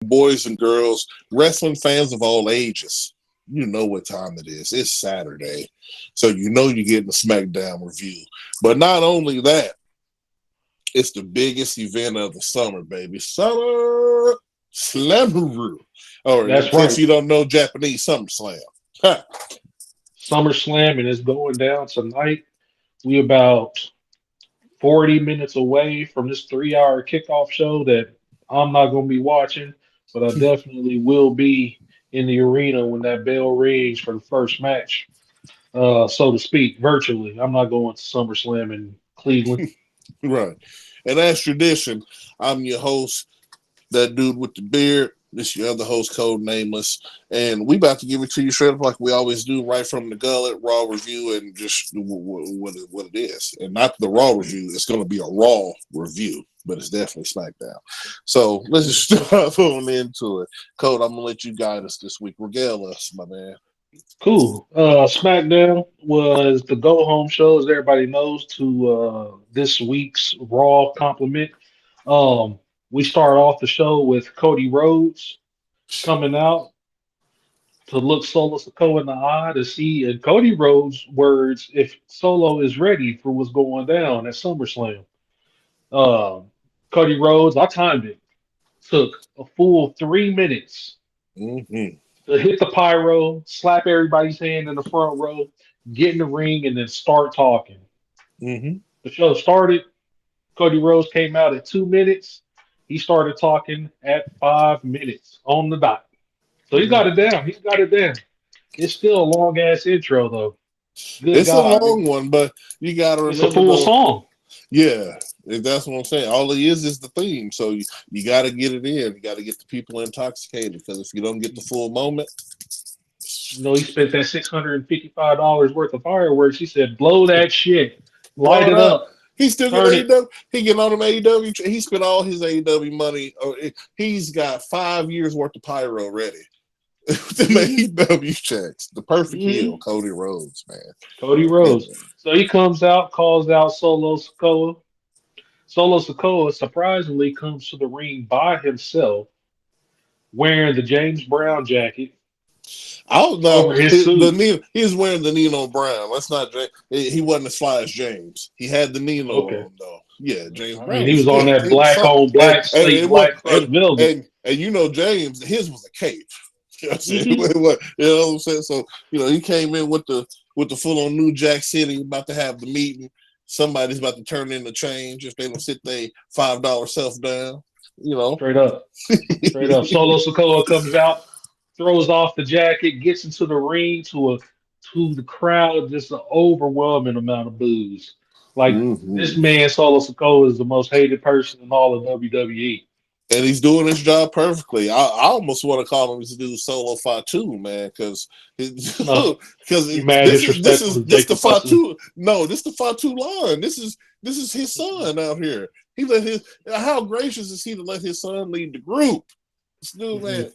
boys and girls, wrestling fans of all ages. You know what time it is. It's Saturday. So you know you're getting a Smackdown review. But not only that, it's the biggest event of the summer, baby. Summer Slammeroo. Or That's in case right. you don't know Japanese, Summer Slam. Huh. SummerSlam and it's going down tonight. We about 40 minutes away from this 3 hour kickoff show that I'm not going to be watching, but I definitely will be in the arena when that bell rings for the first match, so to speak, virtually. I'm not going to SummerSlam in Cleveland. Right. And as tradition, I'm your host, that dude with the beard. This your other host, Code Nameless. And we about to give it to you straight up like we always do, right from the gullet, raw review, and just what it is. And not the raw review. It's going to be a raw review, but it's definitely SmackDown. So let's just start on into it. Code, I'm going to let you guide us this week. Regale us, my man. Cool. SmackDown was the go home show, as everybody knows, to this week's Raw compliment. We start off the show with Cody Rhodes coming out to look Solo Sikoa in the eye to see, in Cody Rhodes' words, if Solo is ready for what's going down at SummerSlam. Um, Cody Rhodes, I timed it, took a full 3 minutes Mm-hmm. to hit the pyro, slap everybody's hand in the front row, get in the ring, and then start talking. Mm-hmm. The show started. Cody Rhodes came out at 2 minutes. He started talking at 5 minutes on the dot. So he got it down. He got it down. It's still a long ass intro though. Good It's a God, long one, but you got to it's a remember, full though. song. Yeah, that's what I'm saying. All it is the theme. So you got to get it in. You got to get the people intoxicated because if you don't get the full moment, You know, he spent that $655 worth of fireworks. He said, "Blow that shit, light blow it it up. up, He still get turn it." AEW. He getting on them AEW. He spent all his AEW money. He's got 5 years worth of pyro ready. The Mhm, AEW checks. The perfect heel, mhm. Cody Rhodes, man. Cody And, Rhodes. So he comes out, calls out Solo Sikoa. Solo Sikoa surprisingly comes to the ring by himself, wearing the James Brown jacket I don't know. over his suit. He was wearing the Nino Brown. Let's not. He wasn't as fly as James. He had the Nino Okay. on though. Yeah, James I mean, Brown he was was on good. that He was black fine. on And black, slate it was black crushed velvet. and you know James, his was a cape. You know what I'm saying? Hmm. You know what I'm saying? So he came in with the full on New Jack City, about to have the meeting. Somebody's about to turn in the change if they don't sit their $5 self down. You know. Straight up. Straight up. Solo Sikoa comes out, throws off the jacket, gets into the ring to the crowd, just an overwhelming amount of boos. Like this Mm-hmm. man, Solo Sikoa, is the most hated person in all of WWE. And he's doing his job perfectly. I almost want to call him to do solo Fatu, man, because No, because you mad disrespectful to this the Jacob Fatu. Fatu. No, this the Fatu line. This is his son out here. He let his how gracious is he to let his son lead the group? This dude, man, Mad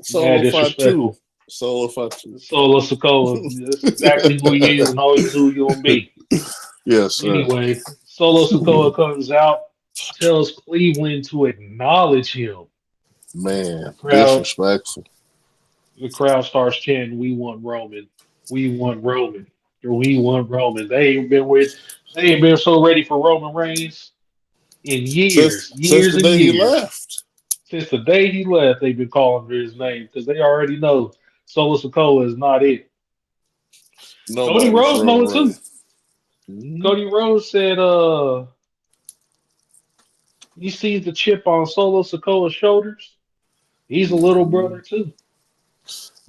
solo Fatu, disrespectful. solo Fatu. Solo Sokoa. That's exactly who he is and always who he's gonna be. Yes, sir. Anyway, Solo Sokoa comes out, tells Cleveland to acknowledge him. The Man, crowd, disrespectful. the crowd starts chanting, "We want Roman, we want Roman, or we want Roman." They ain't been so ready for Roman Reigns in years, Since years the and day he years. left, Since the day he left, they've been calling for his name because they already know Solo Sokoa is not it. Cody nobody's Rhodes know Roman it too. Reigns. Mhm. Cody Rhodes said, you see the chip on Solo Sikoa's shoulders? He's a little brother too.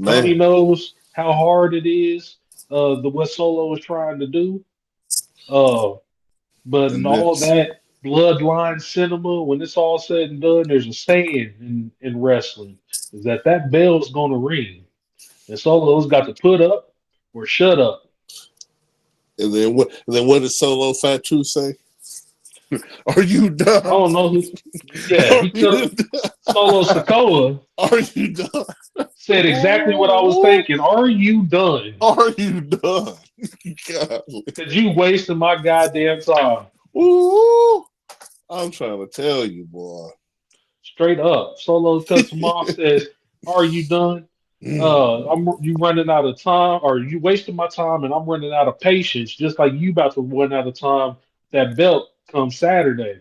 Cody Man, knows how hard it is, the what Solo is trying to do. Uh, but in and all this. that bloodline cinema, when it's all said and done, there's a saying in wrestling is that bell's gonna ring. And Solo's got to put up or shut up. And then what? And then what did Solo Fatu say? Are you I done? don't know who. Yeah, Are he could you have. done? Solo Sikoa Are you done? said exactly what I was Ooh, thinking. Are you done? are you done? God. Because you wasting my goddamn time. Ooh, I'm trying to tell you, boy. Straight up. Solo cuts him off, says, "Are you done? You running out of time, or you wasting my time, and I'm running out of patience, just like you about to run out of time. That belt comes Saturday."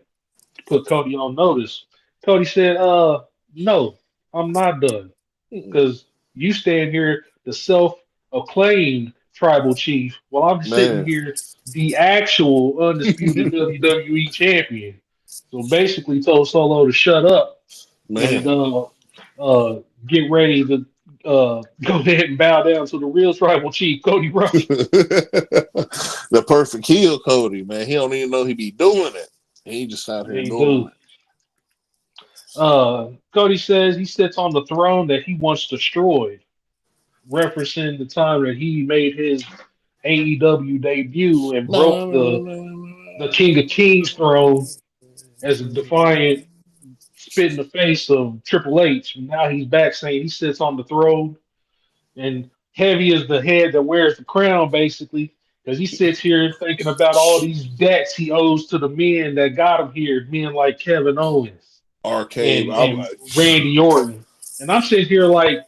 Put Cody on notice. Cody said, no, I'm not done. Because you stand here, the self-acclaimed tribal chief, while I'm sitting Man, here, the actual undisputed WWE champion. So basically told Solo to shut up and man. get ready to go ahead and bow down to the real tribal chief, Cody Rhodes. The perfect heel, Cody, man. He don't even know he be doing it. He just out here They doing do. Cody says he sits on the throne that he once destroyed, referencing the time that he made his AEW debut and broke the King of Kings throne as a defiant spit in the face of Triple H. Now he's back saying he sits on the throne and heavy is the head that wears the crown, basically, because he sits here thinking about all these debts he owes to the men that got him here, men like Kevin Owens arcade. and Randy Orton. And I'm sitting here like,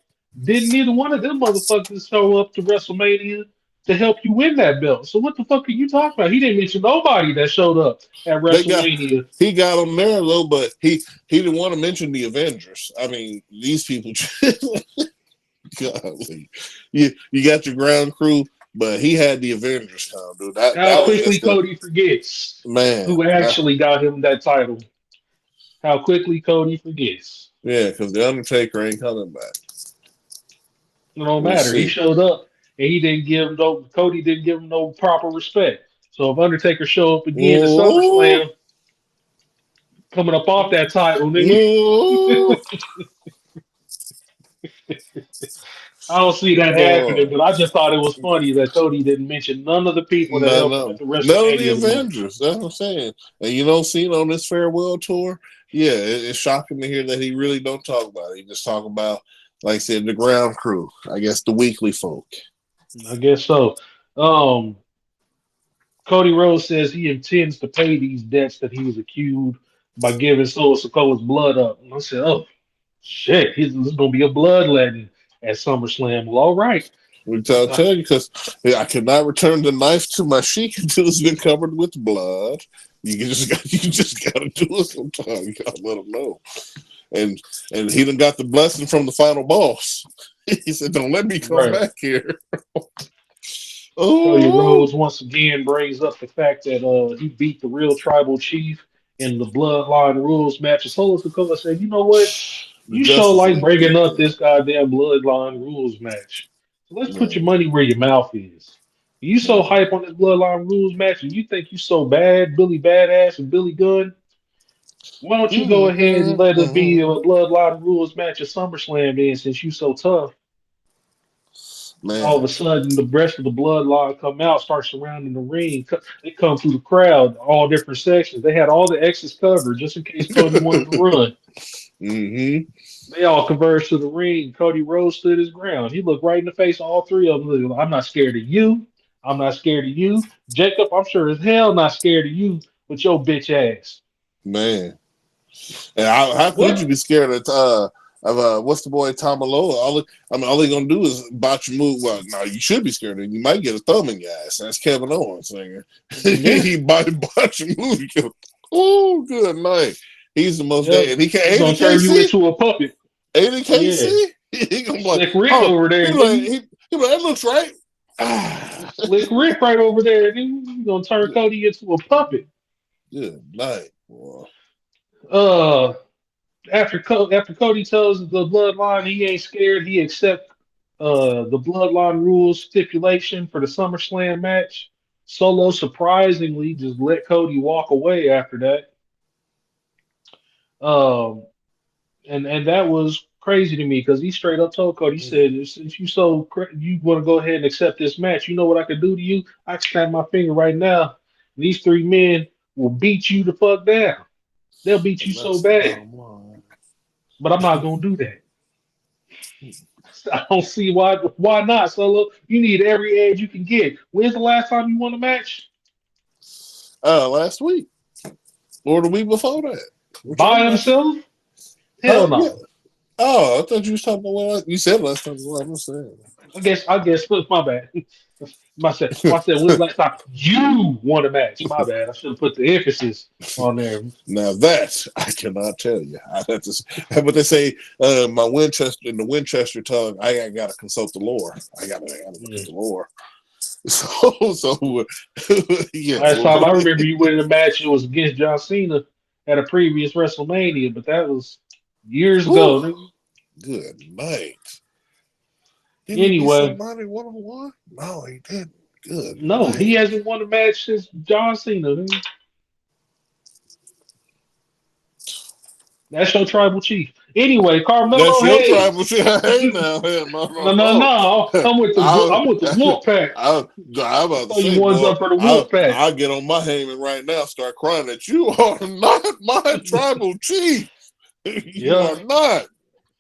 didn't neither one of them motherfuckers show up to WrestleMania to help you win that belt? So what the fuck are you talking about? He didn't mention nobody that showed up at They got WrestleMania. he got them there though, but he didn't want to mention the Avengers. I mean, these people. Golly. You got your ground crew, but he had the Avengers come, dude. That How was quickly just the Cody forgets man. who actually got him that title. How quickly Cody forgets. Yeah, because the Undertaker ain't coming back. It don't We'll matter. He see. showed up and he didn't give no Cody didn't give him no proper respect. So if Undertaker show up again at Oh, SummerSlam, coming up off that title, nigga, no, I don't see that happening. no, But I just thought it was funny that Cody didn't mention none of the people that no, helped him at no. the None of the WrestleMania win. Avengers. That's what I'm saying. And you know, seen on this farewell tour, yeah, it's shocking to hear that he really don't talk about it. He just talk about, like I said, the ground crew. I guess the weekly folk. I guess so. Um, Cody Rhodes says he intends to pay these debts that he was accused by giving Solo Sikoa's blood up. And I said, oh, shit, this is going to be a bloodletting at SummerSlam. Well, all right. Which I'll tell you, because I cannot return the knife to my sheik until it's been covered with blood. You just got to do it sometime. You got to let him know. And he done got the blessing from the final boss. He said, "Don't let me come Right. back here." Cody Oh, Rhodes once again brings up the fact that he beat the real tribal chief in the Bloodline Rules match. And Solo Sikoa said, you know what? the You sure Justice like League bringing beat up them. this goddamn Bloodline Rules match. So let's put your Man, money where your mouth is. You so man. hype on this Bloodline Rules match and you think you so bad, Billy Badass and Billy Gunn? Why don't you go ahead and let it be a Bloodline Rules match at SummerSlam then since you so tough? All of Man. a sudden, the rest of the bloodline come out, start surrounding the ring. They come through the crowd, all different sections. They had all the exits covered just in case Cody wanted to run. Mm-hmm. They all converged to the ring. Cody Rhodes stood his ground. He looked right in the face of all three of them. I'm not scared of you. I'm not scared of you. Jacob, I'm sure as hell not scared of you with your bitch ass. Man. And how could you What? be scared of what's the boy Tom Maloa? All they gonna do is botch your move. Well, no, you should be scared of him. You might get a thumb in your ass. That's Kevin Owens singing. Yeah. He botch your move. Oh, good night. He's the most Yep. day, and he can't. He's Ain't he gonna turn you KC? into a puppet. Ain't he Yeah. KC? He gonna be like, Slick Rick oh, over there, nigga. he like, that looks right. Ah, Slick Rick right over there. You gonna turn Cody into a puppet. good night. Boy. Uh, after Cody tells the Bloodline he ain't scared, he accept the Bloodline rules stipulation for the SummerSlam match. Solo surprisingly just let Cody walk away after that. Um, and that was crazy to me because he straight up told Cody, he said, since you want to go ahead and accept this match, you know what I can do to you? I can snap my finger right now. These three men will beat you the fuck down. They'll beat you And so that's the bad. bottom line. But I'm not gonna do that. I don't see why not, Solo. You need every edge you can get. When's the last time you won a match? Last week or the week before that. What you By talking about? himself? Hell Yeah. no. Oh, I thought you was talking about what you said last time. What I'm saying. I guess. My bad. I said, when's the last time you won a match? My bad. I should have put the emphasis on there. Now that I cannot tell you. I have to. But they say my Winchester in the Winchester tongue. I gotta consult the lore. I gotta look at Mm. the lore. So yes. Last time I remember you winning a match, it was against John Cena at a previous WrestleMania, but that was years Whew, ago. Nigga. good night. Didn't he beat Anyway, somebody 1-on-1? No, he didn't. Good no, he night. hasn't won a match since John Cena. Nigga. That's your tribal chief. Anyway, That's Carmelo your tribal Hayes. shit. Hey now, hey, no, No, no, no, no. no. I'm with the Wolf Pack. I'm about to Throw you say, ones boy, up for the Wolf Pack. I'll get on my Heyman right now, start crying that you are not my tribal chief. You Yeah, are not.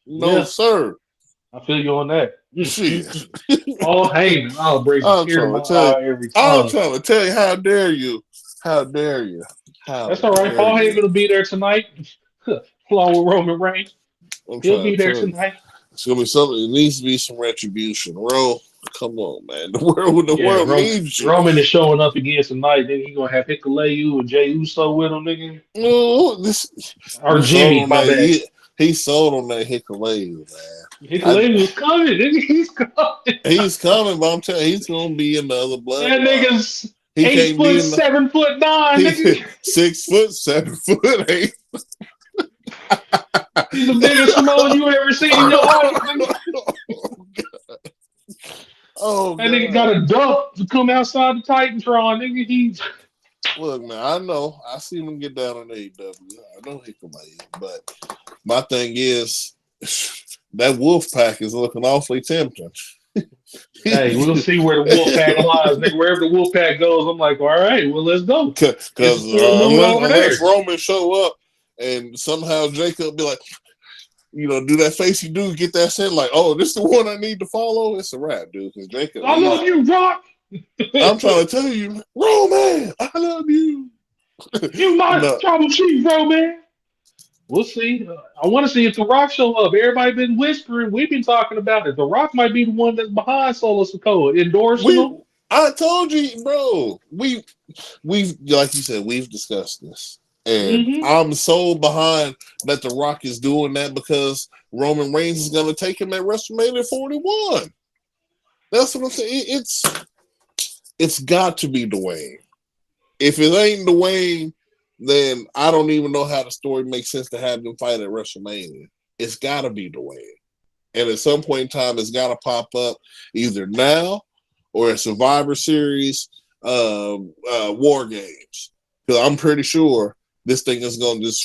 No, yeah. sir. I feel you on that. Shit. Paul Heyman. I'll bring a I'm tear to trying my to tell you. eye every I'm time. trying to tell you, how dare you? How dare you? How That's all right. dare Paul you? Heyman will be there tonight, along with Roman Reigns. I'm He'll trying be to there tell you. tonight. It's gonna be something. It needs to be some retribution. Ro, come on, man. The world Yeah, needs you. Roman is showing up again tonight. Nigga, he gonna have Hikuleu and Jay Uso with him, nigga. No, this Or you sold Jimmy, on my that. bad. He sold on that Hikuleu, man. Hikuleu is coming, nigga. He's coming. He's coming, but I'm telling you, he's gonna be in the other That bloodline. nigga's He eight can't be foot, in the 7'9", he nigga. 6 foot, 7 foot, 8. He's the biggest Samoan you ever seen in your life, nigga. Oh That nigga got God. a duck to come outside the Titantron, nigga. He's Look, man, I know. I seen him get down on AEW. I know Hikuleu, but my thing is that wolf pack is looking awfully tempting. Hey, we'll see where the wolf pack lies, nigga. Wherever the wolf pack goes, I'm like, all right, well, let's go. Because Get the story moving over unless there. Roman show up and somehow Jacob be like, do that face you do, get that set like, oh, this the one I need to follow. It's a wrap, dude. Because Jacob, I love you, Rock. I'm trying to tell you, Roman, I love you. You my No, tribal chief, bro, man. We'll see. I want to see if The Rock show up. Everybody been whispering. We've been talking about it. The Rock might be the one that's behind Solo Sikoa, endorsing we. him. I told you, bro. We've like you said, we've discussed this, and Mm-hmm. I'm so behind that The Rock is doing that because Roman Reigns is going to take him at WrestleMania 41. That's what I'm saying. It's got to be Dwayne. If it ain't Dwayne, then I don't even know how the story makes sense to have them fight at WrestleMania. It's got to be Dwayne. And at some point in time, it's got to pop up either now or a Survivor Series War Games. Because I'm pretty sure this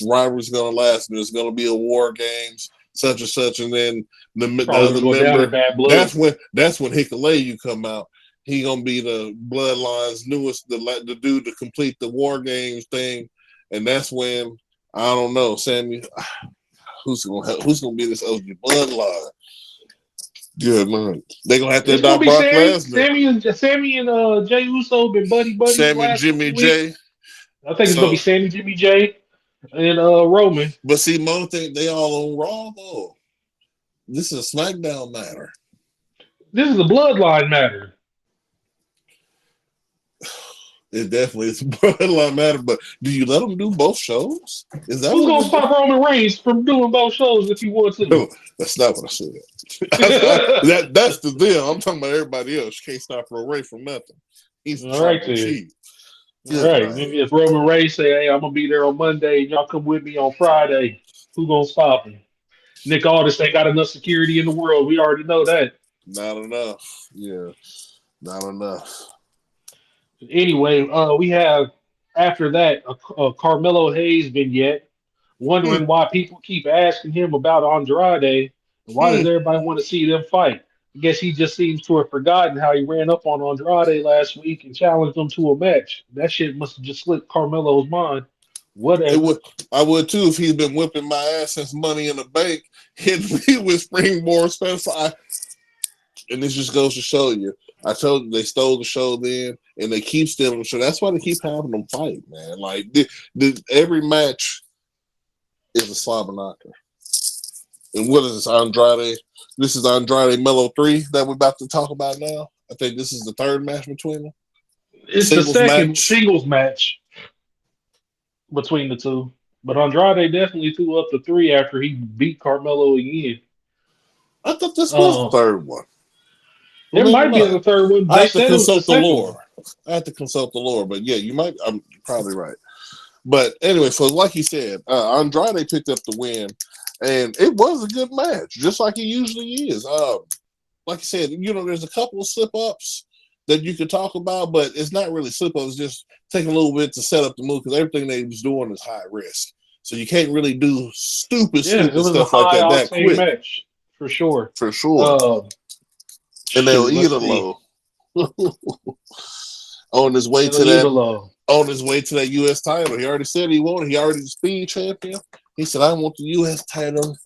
rivalry is going to last and there's going to be a War Games, such and such. And then the Probably other gonna go down in member, bad blood. that's when Hikuleu come out. He gonna be the Bloodline's newest, the dude to complete the War Games thing, and that's when I don't know, Sammy, who's gonna be this OG Bloodline? Good man, they gonna have to It's gonna adopt be Brock Lesnar, Sammy and Jay Uso been buddy buddy the Sammy, last couple Jimmy of weeks. J. I think it's gonna be So, Sammy, Jimmy J, and Roman. but see, most thing they all on Raw though. This is a SmackDown matter. This is a bloodline matter. It definitely is a Bloodline matter. But do you let them do both shows? Is that Who's what gonna this? stop Roman Reigns from doing both shows if he wants to? No, that's not what I said. That's the deal. I'm talking about everybody else. You can't stop Ray from nothing. He's the All right, tribal then. chief. All Good right. night. If Roman Reigns say, "Hey, I'm gonna be there on Monday, and y'all come with me on Friday," who gonna stop him? Nick Aldis ain't got enough security in the world. We already know that. Not enough. Yeah, not enough. Anyway, we have after that a Carmelo Hayes vignette, Hmm. wondering why people keep asking him about Andrade and why Hmm. does everybody want to see them fight. I guess he just seems to have forgotten how he ran up on Andrade last week and challenged him to a match. That shit must have just slipped Carmelo's mind. It Whatever. would. I would too if he's been whipping my ass since Money in the Bank hit me with Springboard Special. And this just goes to show you. I told you they stole the show then, and they keep stealing the show. That's why they keep having them fight, man. Like every match is a slobber knocker. And what is this, Andrade? This is Andrade Mello 3 that we're about to talk about now. I think this is the third match between them. It's the second singles match between the two. But Andrade definitely threw up the 3 after he beat Carmelo again. I thought this was the third one. It might be the third one. I They have to said it was the consult the second lore. one. I have to consult the lore, but yeah, I'm probably right. But anyway, so like you said, Andrade picked up the win, and it was a good match, just like it usually is. Like I said, there's a couple of slip-ups that you could talk about, but it's not really slip-ups, just taking a little bit to set up the move, because everything they was doing is high risk. So you can't really do stupid stuff like that quick. Match, for sure. For sure. And they'll eat a low. On his way to that U.S. title. He already said he wanted. He already the speed champion. He said, I want the U.S. title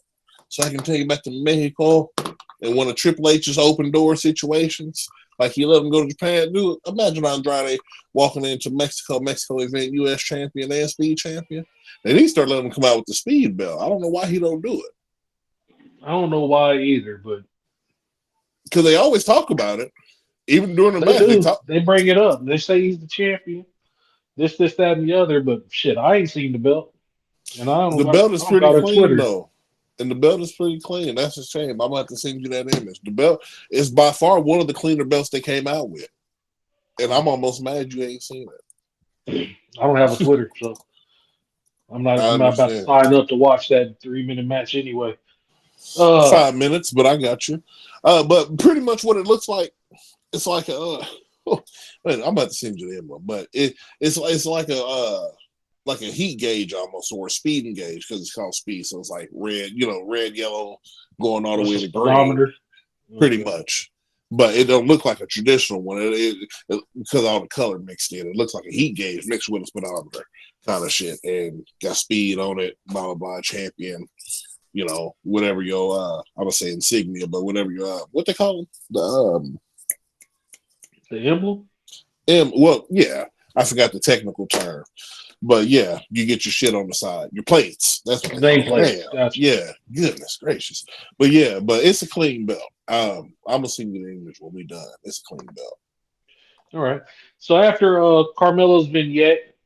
so I can take it back to Mexico. And one of Triple H's open door situations, like he let him go to Japan. Dude, imagine Andrade walking into Mexico event, U.S. champion and speed champion. And he started letting him come out with the speed belt. I don't know why he don't do it. I don't know why either, but because they always talk about it. Even during the match, they bring it up. They say he's the champion. This, that, and the other. But shit, I ain't seen the belt. And the belt is pretty clean, though. And the belt is pretty clean. That's a shame. I'm going to have to send you that image. The belt is by far one of the cleaner belts they came out with. And I'm almost mad you ain't seen it. I don't have a Twitter, so I'm not about to sign up to watch that 3-minute match anyway. 5 minutes, but I got you. But pretty much what it looks like, it's like I'm about to send you the emblem, but it's like a heat gauge almost, or a speeding gauge, because it's called speed, so it's like red, yellow, going all the way to green, pretty much. But it don't look like a traditional one, because all the color mixed in. It looks like a heat gauge mixed with a speedometer kind of shit, and got speed on it, blah blah blah, champion. Whatever your I'm gonna say insignia, but whatever your what they call them, the emblem. Well, yeah, I forgot the technical term, but yeah, you get your shit on the side, your plates. That's what they call them. Gotcha. Yeah, goodness gracious, but it's a clean belt. I'm gonna send you the image when we done. It's a clean belt. All right. So after Carmelo's vignette,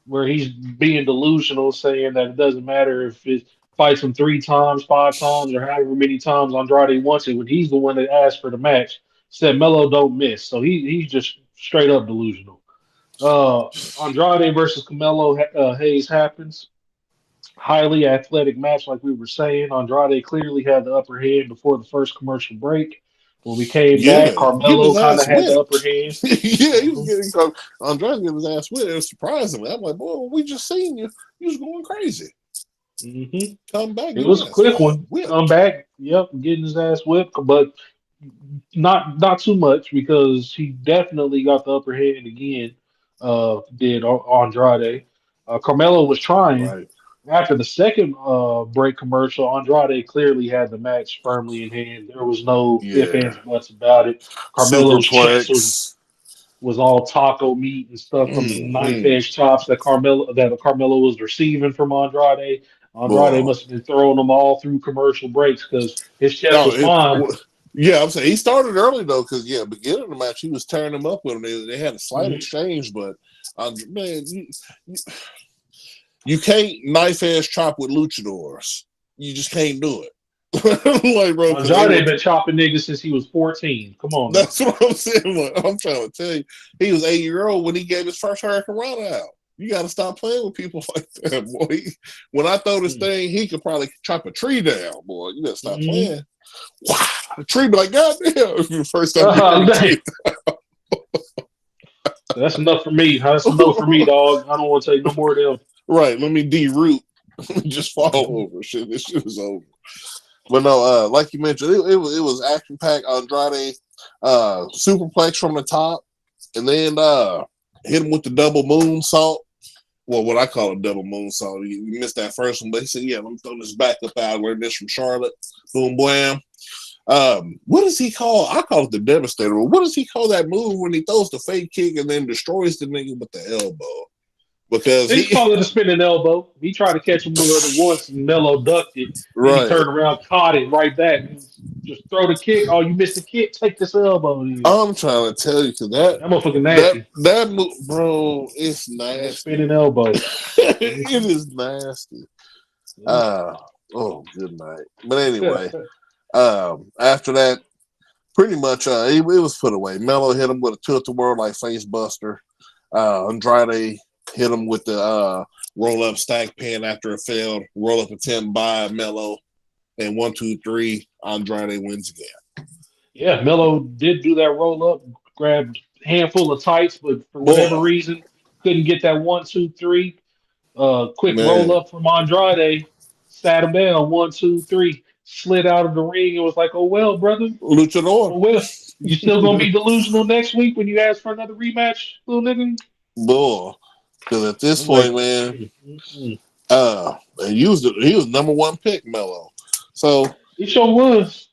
where he's being delusional, saying that it doesn't matter if it fights him 3 times, 5 times, or however many times Andrade wants it, when he's the one that asked for the match, said Melo don't miss. So he's just straight up delusional. Andrade versus Carmelo Hayes happens. Highly athletic match, like we were saying. Andrade clearly had the upper hand before the first commercial break. When we came back, Carmelo kind of had the upper hand. Yeah, he was getting Andrade getting his ass whipped. It was surprising me. I'm like, boy, we just seen you. You was going crazy. Mm-hmm. Come back. It was a quick one. Come back. Yep, getting his ass whipped, but not too much, because he definitely got the upper hand again. Did Andrade? Carmelo was trying. Right. After the second break commercial, Andrade clearly had the match firmly in hand. There was no ifs, ands, buts about it. Carmelo's chest was all taco meat and stuff from the knife edge chops that Carmelo was receiving from Andrade. Andrade must have been throwing them all through commercial breaks, because his chest was fine. Yeah, I'm saying he started early though, because beginning of the match he was tearing them up with him. They had a slight exchange, but man, you can't knife edge chop with luchadors. You just can't do it. Like, bro, Andrade been chopping niggas since he was 14. Come on. That's what I'm saying. Like, I'm trying to tell you, he was 8-year-old when he gave his first Hurricane Rana out. You got to stop playing with people like that, boy. When I throw this thing, he could probably chop a tree down, boy. You got to stop playing. Wow, the tree be like, God damn! First time. That's enough for me. That's enough for me, dog. I don't want to take no more of them. Right, let me de-root. Just fall over. Shit, this shit is over. But no, like you mentioned, it was action packed. Andrade superplex from the top, and then hit him with the double moonsault. Well, what I call a double moonsault. You missed that first one, but he said, "Yeah, let me throw this back up out. Learned this from Charlotte." Boom, blam. What does he call? I call it the Devastator. What does he call that move when he throws the fake kick and then destroys the nigga with the elbow? because They he call it a spinning elbow. He tried to catch him with it once, and Melo ducked it. Then he right. turned around, caught it right back. Just throw the kick. Oh, you missed the kick. Take this elbow. Then. I'm trying to tell you because that That motherfucker that nasty. that move, bro, it's That nasty. spinning elbow. It is nasty. Yeah. Uh oh, good night. But anyway, after that, pretty much it was put away. Melo hit him with a tilt-a-whirl like face buster. Andrade hit him with the roll up stack pin after it failed. Roll up attempt by Melo. And 1, 2, 3, Andrade wins again. Yeah, Melo did do that roll up, grabbed a handful of tights, but for whatever Boy, reason, couldn't get that 1, 2, 3. Quick roll man. up from Andrade, sat him down, 1, 2, 3, slid out of the ring. It was like, oh well, brother. Luchador. Oh well. You still gonna be delusional next week when you ask for another rematch, little nigga? Boy. Because at this I'm point, like, man, mm, mm, mm. he was number one pick, Melo. So He sure was.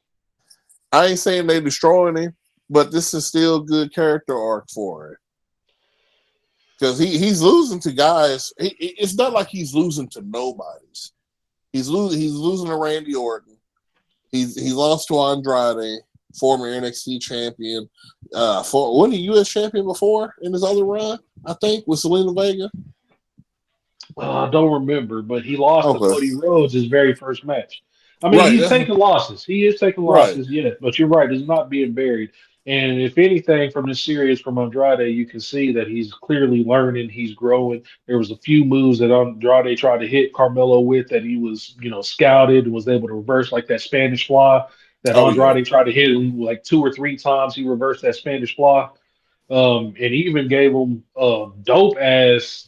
I ain't saying they destroying him, but this is still a good character arc for him. Because he's losing to guys. It's not like he's losing to nobodies. He's losing to Randy Orton. He lost to Andrade, former NXT champion. Wasn't he U.S. champion before in his other run? I think with Selena Vega. I don't remember, but he lost to Okay, Cody Rhodes his very first match. I mean, right, he's taking losses. He is taking right. losses, yes, but you're right. It's not being buried. And if anything from this series from Andrade, you can see that he's clearly learning. He's growing. There was a few moves that Andrade tried to hit Carmelo with that he was, scouted and was able to reverse, like that Spanish fly that Oh yeah, Andrade tried to hit him like 2 or 3 times. He reversed that Spanish fly. And he even gave him dope ass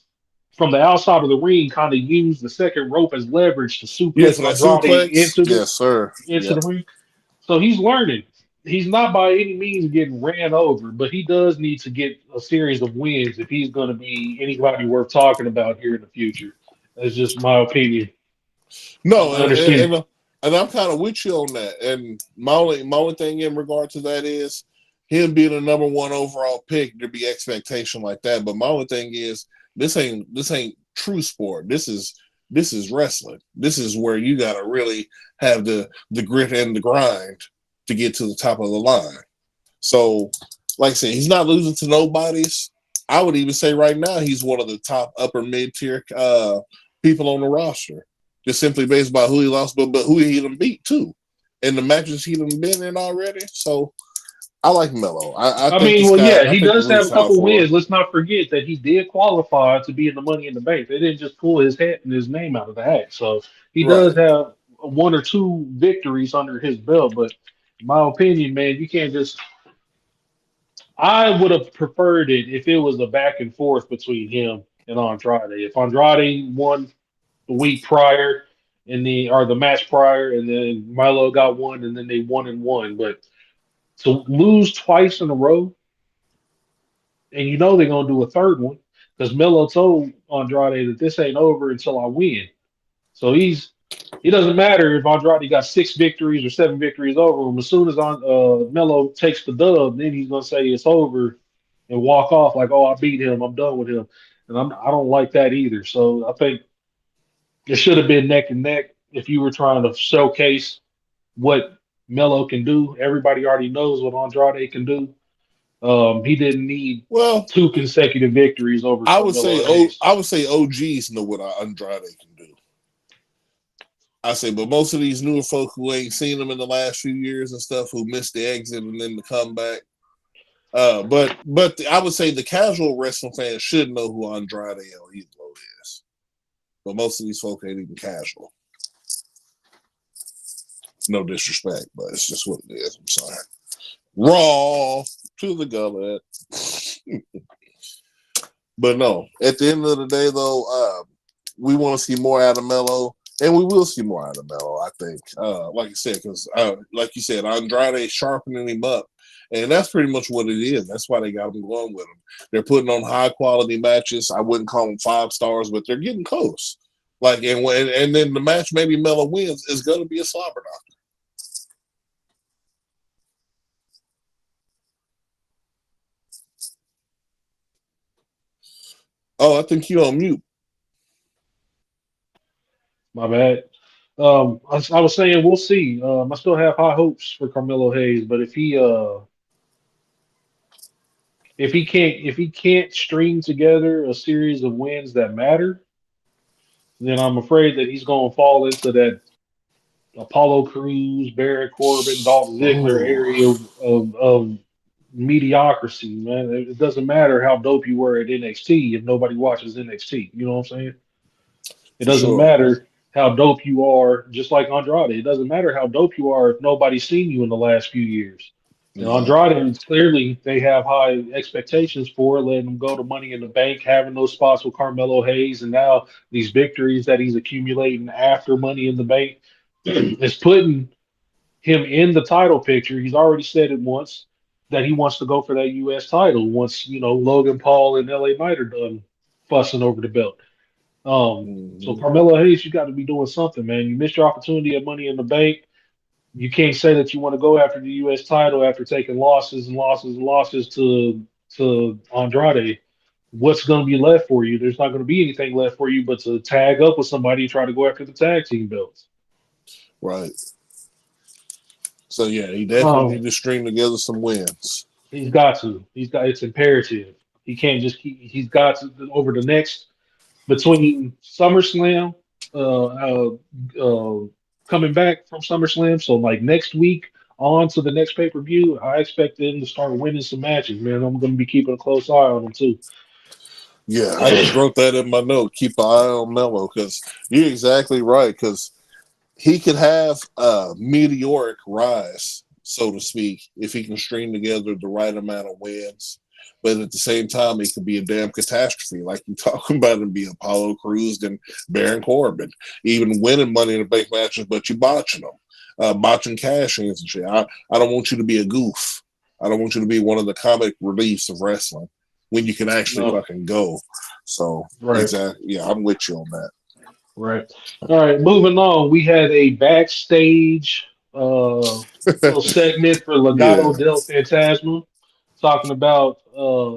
from the outside of the ring, kind of used the second rope as leverage to yeah. suplex For that Andrade suplex, into the yes, sir. into Yeah, the ring. So he's learning. He's not by any means getting ran over, but he does need to get a series of wins if he's going to be anybody worth talking about here in the future. That's just my opinion. no, I understand. and I'm kind of with you on that. And my only thing in regard to that is him being a number one overall pick. There be expectation like that, but my only thing is this ain't true sport. This is wrestling. This is where you got to really have the grit and the grind to get to the top of the line. So, like I said, he's not losing to nobody's. I would even say right now he's one of the top upper mid tier people on the roster, just simply based by who he lost, but who he done beat too, and the matches he done been in already. So I like Melo. I I think the mean, well, sky. yeah, I he think the does have a roof's out couple for him. wins. Let's not forget that he did qualify to be in the Money in the Bank. They didn't just pull his hat and his name out of the hat. So he does Right. have 1 or 2 victories under his belt. But in my opinion, man, you can't just. I would have preferred it if it was a back and forth between him and Andrade. If Andrade won the week prior or the match prior, and then Milo got one, and then they won and won. But to lose twice in a row, and they're gonna do a third one because Melo told Andrade that this ain't over until I win. So he doesn't matter if Andrade got 6 victories or 7 victories over him. As soon as Melo takes the dub, then he's gonna say it's over and walk off like, oh, I beat him, I'm done with him, and I don't like that either. So I think it should have been neck and neck if you were trying to showcase what Melo can do. Everybody already knows what Andrade can do. He didn't need Well, 2 consecutive victories over Carmelo Hayes. I would say OGs know what Andrade can do. I say, but most of these newer folk who ain't seen him in the last few years and stuff, who missed the exit and then the comeback. But I would say the casual wrestling fan should know who Andrade El Idolo is. But most of these folk ain't even casual. No disrespect, but it's just what it is. I'm sorry. Raw to the gullet. But no, at the end of the day, though, we want to see more out of Melo, and we will see more out of Melo, I think. Like you said, because like you said, Andrade sharpening him up, and that's pretty much what it is. That's why they got him going with him. They're putting on high quality matches. I wouldn't call them 5 stars, but they're getting close. Like, and then the match maybe Melo wins is going to be a slobber knocker. Oh, I think you on mute. My bad. I was saying we'll see. I still have high hopes for Carmelo Hayes, but if he can't string together a series of wins that matter, then I'm afraid that he's going to fall into that Apollo Crews, Baron Corbin, Dolph Ziggler Oh, area of mediocrity, man. It doesn't matter how dope you were at NXT if nobody watches NXT. You know what I'm saying? It for doesn't sure. matter how dope you are, just like Andrade. It doesn't matter how dope you are if nobody's seen you in the last few years. And Yeah, Andrade, clearly, they have high expectations for letting him go to Money in the Bank, having those spots with Carmelo Hayes, and now these victories that he's accumulating after Money in the Bank is putting him in the title picture. He's already said it once that he wants to go for that U.S. title once, Logan Paul and L.A. Knight are done fussing over the belt. So hmm Carmelo Hayes, you got to be doing something, man. You missed your opportunity at Money in the Bank. You can't say that you want to go after the U.S. title after taking losses and losses and losses to Andrade. What's going to be left for you? There's not going to be anything left for you but to tag up with somebody and try to go after the tag team belts. right. So yeah, he definitely Um, need to string together some wins. he's got to. He's got. It's imperative. He can't just keep. He's got to over the next between SummerSlam, uh, uh, coming back from SummerSlam. So like next week on to the next pay per view, I expect them to start winning some matches. Man, I'm going to be keeping a close eye on them too. Yeah, I just wrote that in my note. Keep an eye on Melo because you're exactly right. Because he could have a meteoric rise, so to speak, if he can string together the right amount of wins. But at the same time, it could be a damn catastrophe, like you talking about him being Apollo Crews and Baron Corbin, even winning Money in the Bank matches, but you botching them, botching cash-ins and shit. I don't want you to be a goof. I don't want you to be one of the comic reliefs of wrestling when you can actually No, fucking go. So, right, exactly, yeah, I'm with you on that. right. All right, moving on. We had a backstage little segment for Yeah, Legado del Fantasma talking about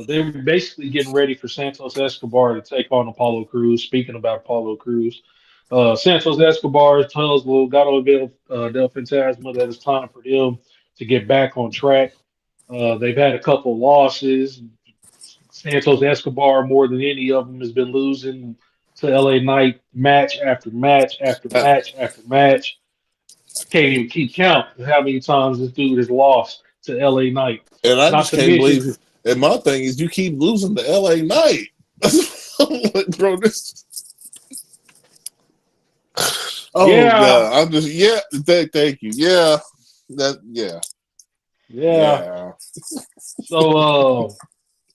they were basically getting ready for Santos Escobar to take on Apollo Crews. Speaking about Apollo Crews, Santos Escobar tells Legado del Fantasma that it's time for them to get back on track. They've had a couple losses. Santos Escobar, more than any of them, has been losing to LA Knight match after match after I, match after match. I can't even keep count of how many times this dude has lost to LA Knight. and I Not just to can't believe mention, it. And my thing is, you keep losing to LA Knight. I'm like, bro, this. Oh yeah, God, I'm just Thank you. Yeah, yeah. yeah. So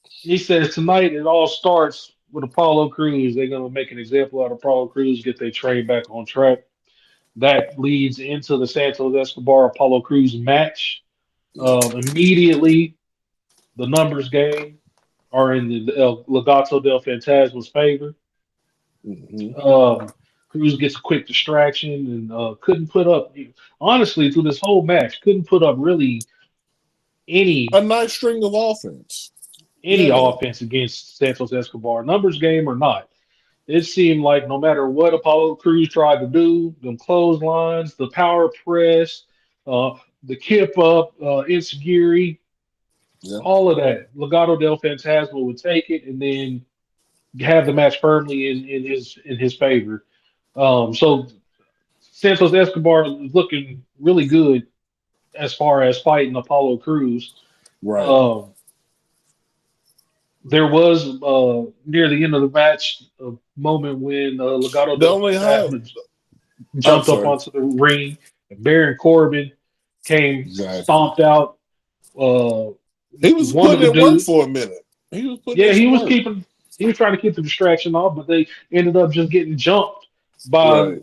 he says tonight it all starts with Apollo Crews. They're gonna make an example out of Apollo Crews, get their train back on track. That leads into the Santos Escobar Apollo Crews match. Immediately, the numbers game are in the Legato del Fantasma's favor. Mm-hmm. Um, Cruz gets a quick distraction and couldn't put up, honestly, through this whole match, couldn't put up really A any nice string of offense. any Yeah, offense against Santos Escobar, numbers game or not. It seemed like no matter what Apollo Cruz tried to do, them clotheslines, the power press, uh, the kip up, insecurity, yeah. all of that, Legado del Fantasma would take it and then have the match firmly in his favor. So Santos Escobar is looking really good as far as fighting Apollo Cruz. Right. Um, there was near the end of the match a moment when Legado The del only high. Fantasma I'm jumped up sorry. onto the ring, and Baron Corbin came, Exactly. stomped out uh, He was one of putting the in work dudes. for a minute. He was putting in Yeah, some work. he was trying to keep the distraction off, but they ended up just getting jumped by Right.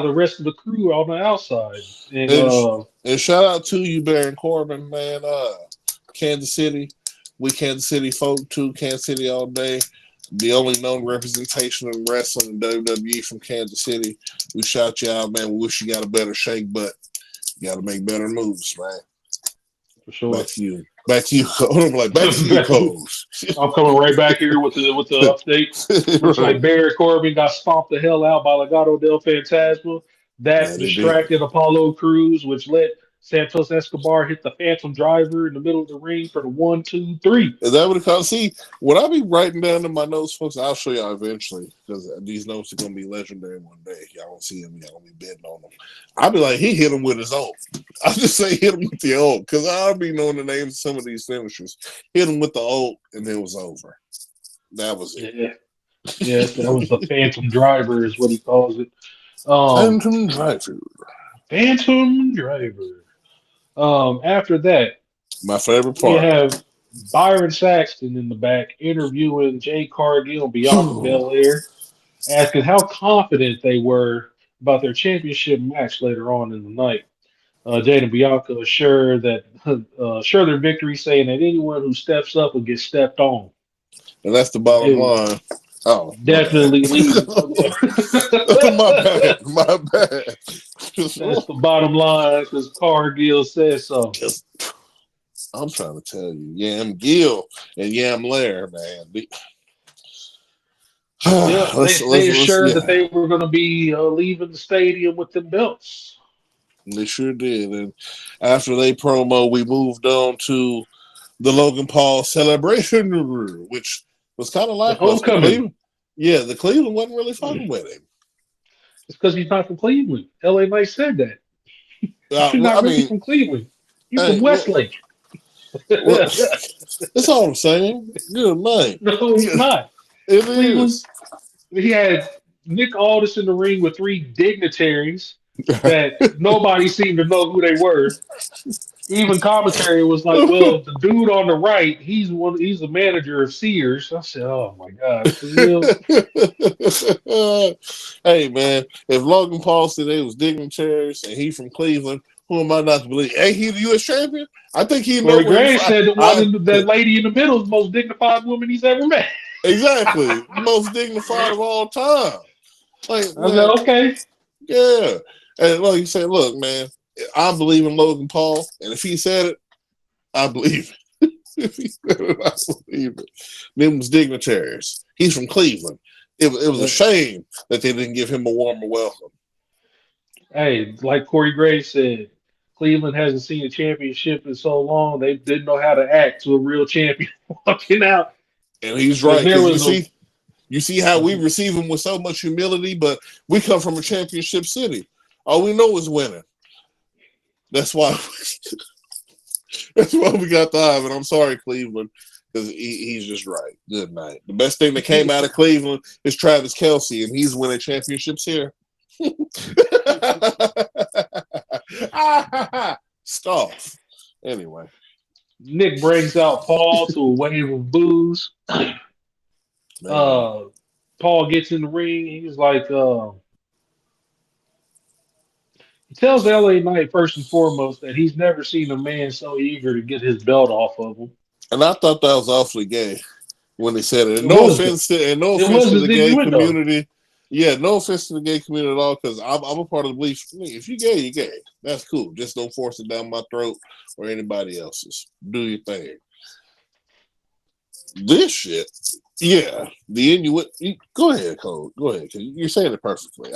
the rest of the crew on the outside. And And and shout out to you, Baron Corbin, man. Kansas City. We Kansas City folk too. Kansas City all day. The only known representation in wrestling in WWE from Kansas City. We shout you out, man. We wish you got a better shake, but you got to make better moves, man. for sure. Back to you, I'm like, back to you, Coles. I'm coming right back here with the update. Looks like Baron Corbin got stomped the hell out by Legado del Fantasma. That Man, they did. distracted Apollo Crews, which let Santos Escobar hit the Phantom Driver in the middle of the ring for the 1, 2, 3. Is that what it calls? See, what I be writing down in my notes, folks, I'll show y'all eventually because these notes are going to be legendary one day. Y'all won't see them. Y'all going to be betting on them. I'll be like, he hit him with his own. I'll just say hit him with the old because I'll be knowing the names of some of these finishers. Hit him with the old and it was over. That was it. Yeah. Yes, that was the Phantom Driver, is what he calls it. Phantom Driver. Phantom Driver. After that, My favorite we part. have Byron Saxton in the back interviewing Jay Cargill and Bianca Belair, asking how confident they were about their championship match later on in the night. Jade and Bianca assure their victory, saying that anyone who steps up will get stepped on. And that's the bottom line. Oh, definitely leave. my bad. That's the bottom line because Cargill says so. I'm trying to tell you, Yam Gill and Yam Lair, man. They assured that they were going to be leaving the stadium with the belts. They sure did. And after they promo, we moved on to the Logan Paul celebration, which was kind of like homecoming. Yeah, the Cleveland wasn't really fucking with him. It's because he's not from Cleveland. LA Knight said that. You're not really from Cleveland. You're from Westlake. That's all I'm saying. Good night. No, he's not. It Cleveland, is. He had Nick Aldis in the ring with 3 dignitaries that nobody seemed to know who they were. Even commentary was like, "Well, the dude on the right, he's the manager of Sears." I said, "Oh my god, for real?" Hey man, if Logan Paul said they was dignitaries and he from Cleveland, who am I not to believe? Ain't he the U.S. champion? I think he. Corey Graves said that lady in the middle is the most dignified woman he's ever met. Exactly, most dignified of all time. Like, I said, okay, yeah, and like you said, look, man. I believe in Logan Paul, and if he said it, I believe it. If he said it, I believe it. Them was dignitaries. He's from Cleveland. It was a shame that they didn't give him a warmer welcome. Hey, like Corey Graves said, Cleveland hasn't seen a championship in so long, they didn't know how to act to a real champion walking out. And he's right. You see how we receive him with so much humility, but we come from a championship city. All we know is winning. That's why we got the eye. And I'm sorry, Cleveland, because he's just right. Good night. The best thing that came out of Cleveland is Travis Kelce, and he's winning championships here. Stuff. Anyway. Nick brings out Paul to a wave of boos. Paul gets in the ring. He's like, he tells LA Knight first and foremost that he's never seen a man so eager to get his belt off of him. And I thought that was awfully gay when they said it. No offense to the gay community. Yeah, no offense to the gay community at all, because I'm a part of the belief. If you're gay, you're gay. That's cool. Just don't force it down my throat or anybody else's. Do your thing. This shit, yeah. The Inuit. Go ahead, Cole. Go ahead. You're saying it perfectly.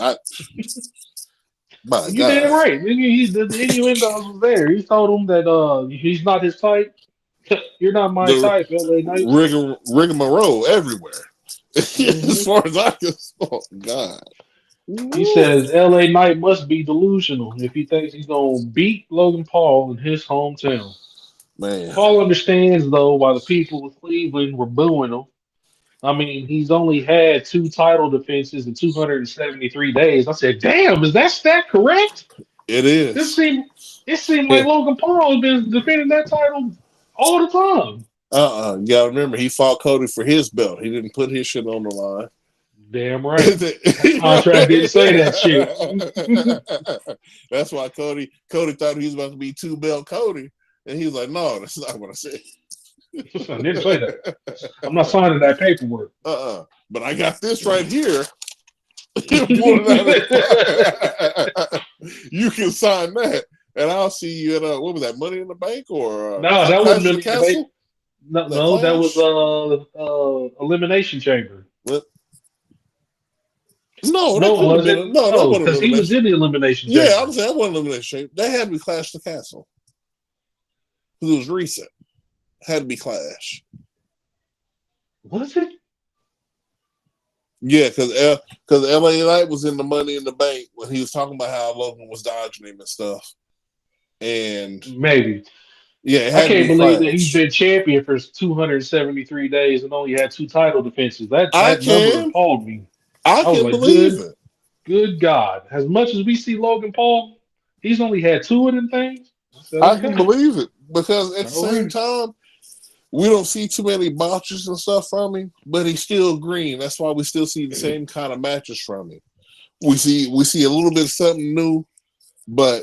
You did it right. The innuendos was there. He told him that he's not his type. You're not my type, LA Knight. Rigmarole everywhere. As far as I can. Oh God. He says LA Knight must be delusional if he thinks he's gonna beat Logan Paul in his hometown. Man. Paul understands though why the people of Cleveland were booing him. I mean, he's only had 2 title defenses in 273 days. I said, damn, is that stat correct? It is. It seemed like Logan Paul has been defending that title all the time. You gotta remember, he fought Cody for his belt. He didn't put his shit on the line. Damn right. Contract didn't say that shit. That's why Cody thought he was about to be 2-belt Cody. And he was like, no, that's not what I said. I didn't say that. I'm not signing that paperwork. But I got this right here. You can sign that. and I'll see you at what was that, Money in the Bank or No, that Clash wasn't of the Million Debate. Castle? No, That no, that Clash? was Elimination Chamber. What? No, that No, it couldn't have wasn't. been. No, that No, wasn't because he was elimination. in the Elimination Yeah, I Chamber. was saying that wasn't elimination. That had to be Clash the Castle. It was recent. Had to be Clash. Was it? Yeah, because LA Knight was in the Money in the Bank when he was talking about how Logan was dodging him and stuff. And Maybe. yeah, it I had to can't be believe that he's Clash. been champion for 273 days and only had 2 title defenses. That I that number can. appalled me. I I was can like, believe it. good God. As much as we see Logan Paul, he's only had 2 of them things. I said, I can okay. believe it. Because at the All same right. time, we don't see too many botches and stuff from him, but he's still green. That's why we still see the same kind of matches from him. We see a little bit of something new, but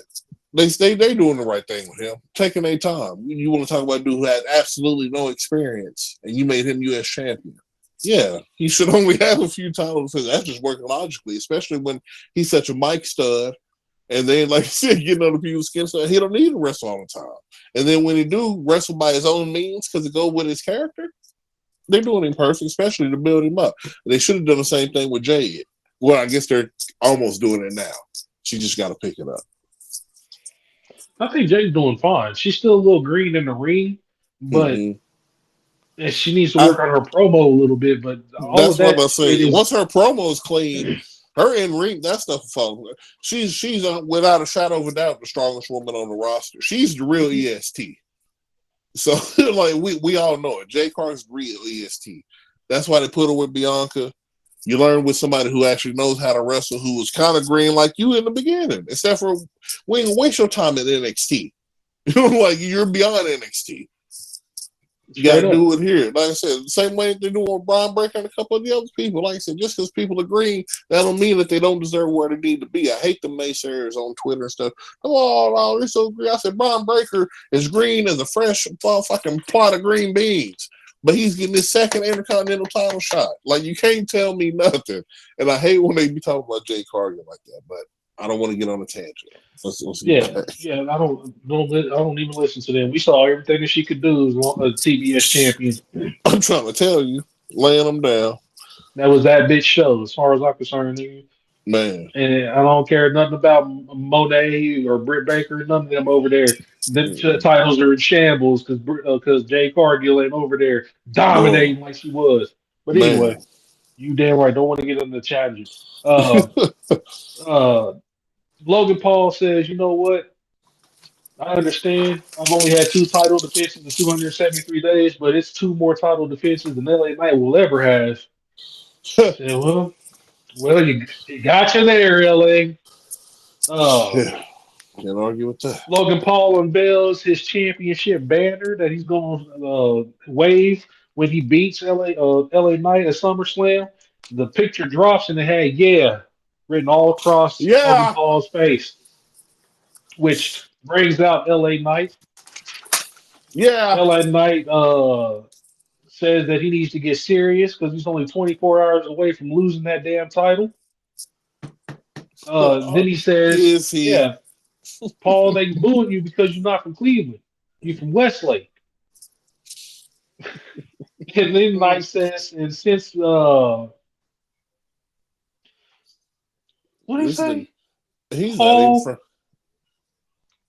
they doing the right thing with him, taking their time. You want to talk about a dude who had absolutely no experience, and you made him U.S. champion. Yeah, he should only have a few titles because that's just working logically, especially when he's such a mic stud. And then, like I said, getting under people's skin, so he don't need to wrestle all the time. And then when he do wrestle by his own means because it goes with his character, they're doing him perfect, especially to build him up. They should have done the same thing with Jade. Well, I guess they're almost doing it now. She just got to pick it up. I think Jade's doing fine. She's still a little green in the ring, but Mm-hmm. and she needs to work on her promo a little bit. But all of That's what I'm that about to shit say. is Once her promo is clean, her in ring, that stuff will follow. She's without a shadow of a doubt the strongest woman on the roster. She's the real EST. So like we all know it. Jay Carter's the real EST. That's why they put her with Bianca. You learn with somebody who actually knows how to wrestle, who was kind of green like you in the beginning. Except for we ain't waste your time at NXT. Like you're beyond NXT. You got straight to up. do it here. Like I said, the same way they do with Brian Breaker and a couple of the other people. Like I said, just because people agree, that don't mean that they don't deserve where they need to be. I hate the naysayers on Twitter and stuff. Oh, they're so green. I said, Brian Breaker is green as a fresh fucking plot of green beans. But he's getting his second Intercontinental title shot. Like, you can't tell me nothing. And I hate when they be talking about Jay Cargill like that. But I don't want to get on a tangent. Let's Yeah, get back. yeah. I don't even listen to them. We saw everything that she could do as a TBS champion. I'm trying to tell you, laying them down. That was that bitch show, as far as I'm concerned. Nigga. Man. And I don't care nothing about Monet or Britt Baker, none of them over there. The titles are in shambles because Jay Cargill ain't over there Bro. dominating like she was. But anyway, Man. you damn right. Don't want to get into the challenges. Uh, Logan Paul says, you know what? I understand. I've only had 2 title defenses in 273 days, but it's 2 more title defenses than LA Knight will ever have. I said, well, you got you there, LA. Yeah. Can't argue with that. Logan Paul unveils his championship banner that he's going to wave when he beats LA Knight at SummerSlam. The picture drops and it had "Yeah" written all across Logan Yeah. Paul's face, which brings out LA Knight. Yeah. LA Knight says that he needs to get serious because he's only 24 hours away from losing that damn title. Then he says, Is he? "Yeah, Paul, they booing you because you're not from Cleveland. You're from Westlake." And then Knight says, and since what did he This nigga, say? he's not even Paul, from.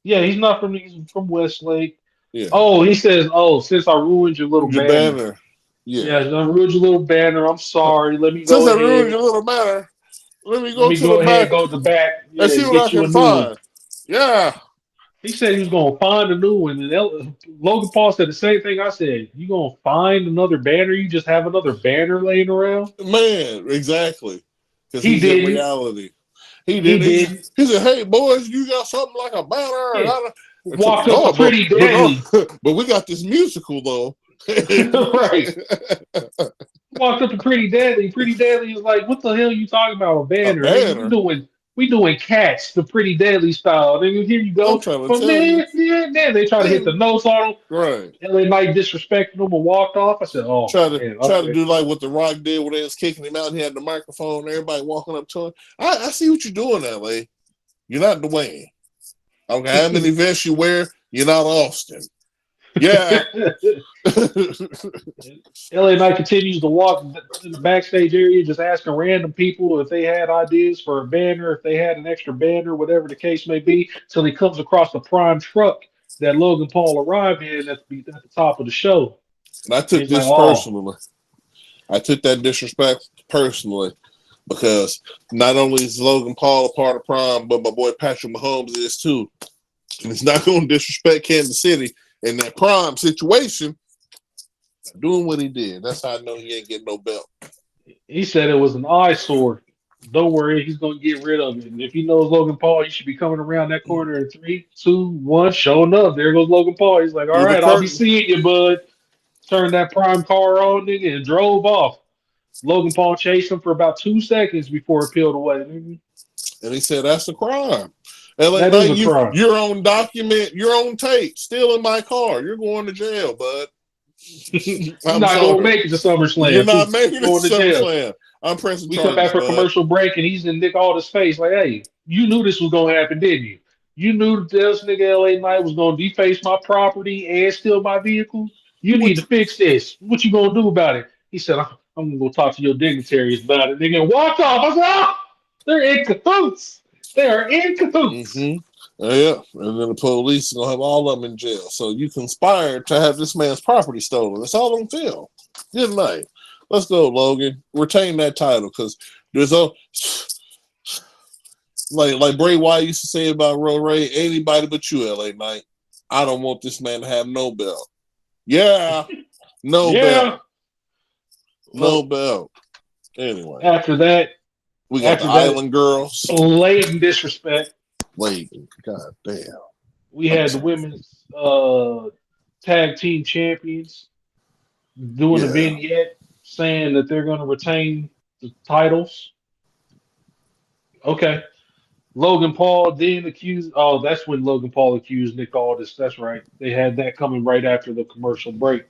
yeah, he's from Westlake. Yeah. Oh, he says, oh, since I ruined your little Your banner. banner. Yeah. Yeah, I ruined your little banner. I'm sorry. Let me Since go I ruined ahead. your little banner, let me Let go me to the go ahead and back go to the back, and yeah, see and what I get you can a new one. find. Yeah. He said he was gonna find a new one, and Logan Paul said the same thing I said. You gonna find another banner? You just have another banner laying around? Man, exactly. Because He he's in didn't. reality. He He didn't. didn't. He said, "Hey boys, you got something like a banner?" Yeah. And took Walked up to no, Pretty but no, Deadly. but we got this musical though. Right. Walked up to Pretty Deadly. Pretty Deadly was like, "What the hell you talking about? A A banner? Nigga, banner. we doing cats, the Pretty Deadly style. Nigga, here you I'm go." trying to But tell you. man, they try to hit the notes on him. Right. LA Knight disrespected him and walked off. I said, "Oh man, Try to okay." do like what The Rock did when they was kicking him out and he had the microphone, everybody walking up to him. I see what you're doing, LA. You're not Dwayne. Okay, how many vests you wear? You're not Austin. Yeah. LA Knight continues to walk to the backstage area, just asking random people if they had ideas for a banner, if they had an extra banner, whatever the case may be, till he comes across the prime truck that Logan Paul arrived in at the top of the show. And I And took he's like, this "Oh, personally. I took that disrespect personally because not only is Logan Paul a part of Prime, but my boy Patrick Mahomes is too. And he's not going to disrespect Kansas City in that Prime situation, doing what he did. That's how I know he ain't getting no belt. he said it was an eyesore. Don't worry, he's gonna get rid of it. And if he knows Logan Paul, he should be coming around that corner in 3, 2, 1. Showing up, there goes Logan Paul. He's like, all Through the right, I'll be curtain. seeing you, bud." Turned that prime car on, nigga, and drove off. Logan Paul chased him for about 2 seconds before it peeled away. Nigga. And he said, that's a crime. LA That is Knight, a crime. you're on document, you're on tape, stealing my car. You're going to jail, bud. You're I'm not sorry. gonna make it to You're SummerSlam. not making it to Going to jail. SummerSlam. I'm pressing We come back charges, for bud. commercial break, and he's in Nick Aldis' face like, "Hey, you knew this was gonna happen, didn't you? You knew that this nigga LA Knight was gonna deface my property and steal my vehicle. You need What to fix this. What you gonna do about it?" He said, "I'm gonna go talk to your dignitaries about it." Nigga, and walked off. I said, "Oh, they're in cahoots. They are in cahoots." Mm-hmm. Yeah, and then the police are gonna have all of them in jail. So you conspired to have this man's property stolen. It's all on film. Good night. Let's go, Logan. Retain that title because there's a like Bray Wyatt used to say about Roy Ray. Anybody but you, LA Knight. I don't want this man to have no belt. Yeah, no Yeah. belt, no belt. Anyway, After that, we got the Island Girls. blatant disrespect. Wait, god damn. We had the women's tag team champions doing a Yeah. vignette saying that they're going to retain the titles. Okay. Logan Paul then accused. Oh, that's when Logan Paul accused Nick Aldis. That's right. They had that coming right after the commercial break.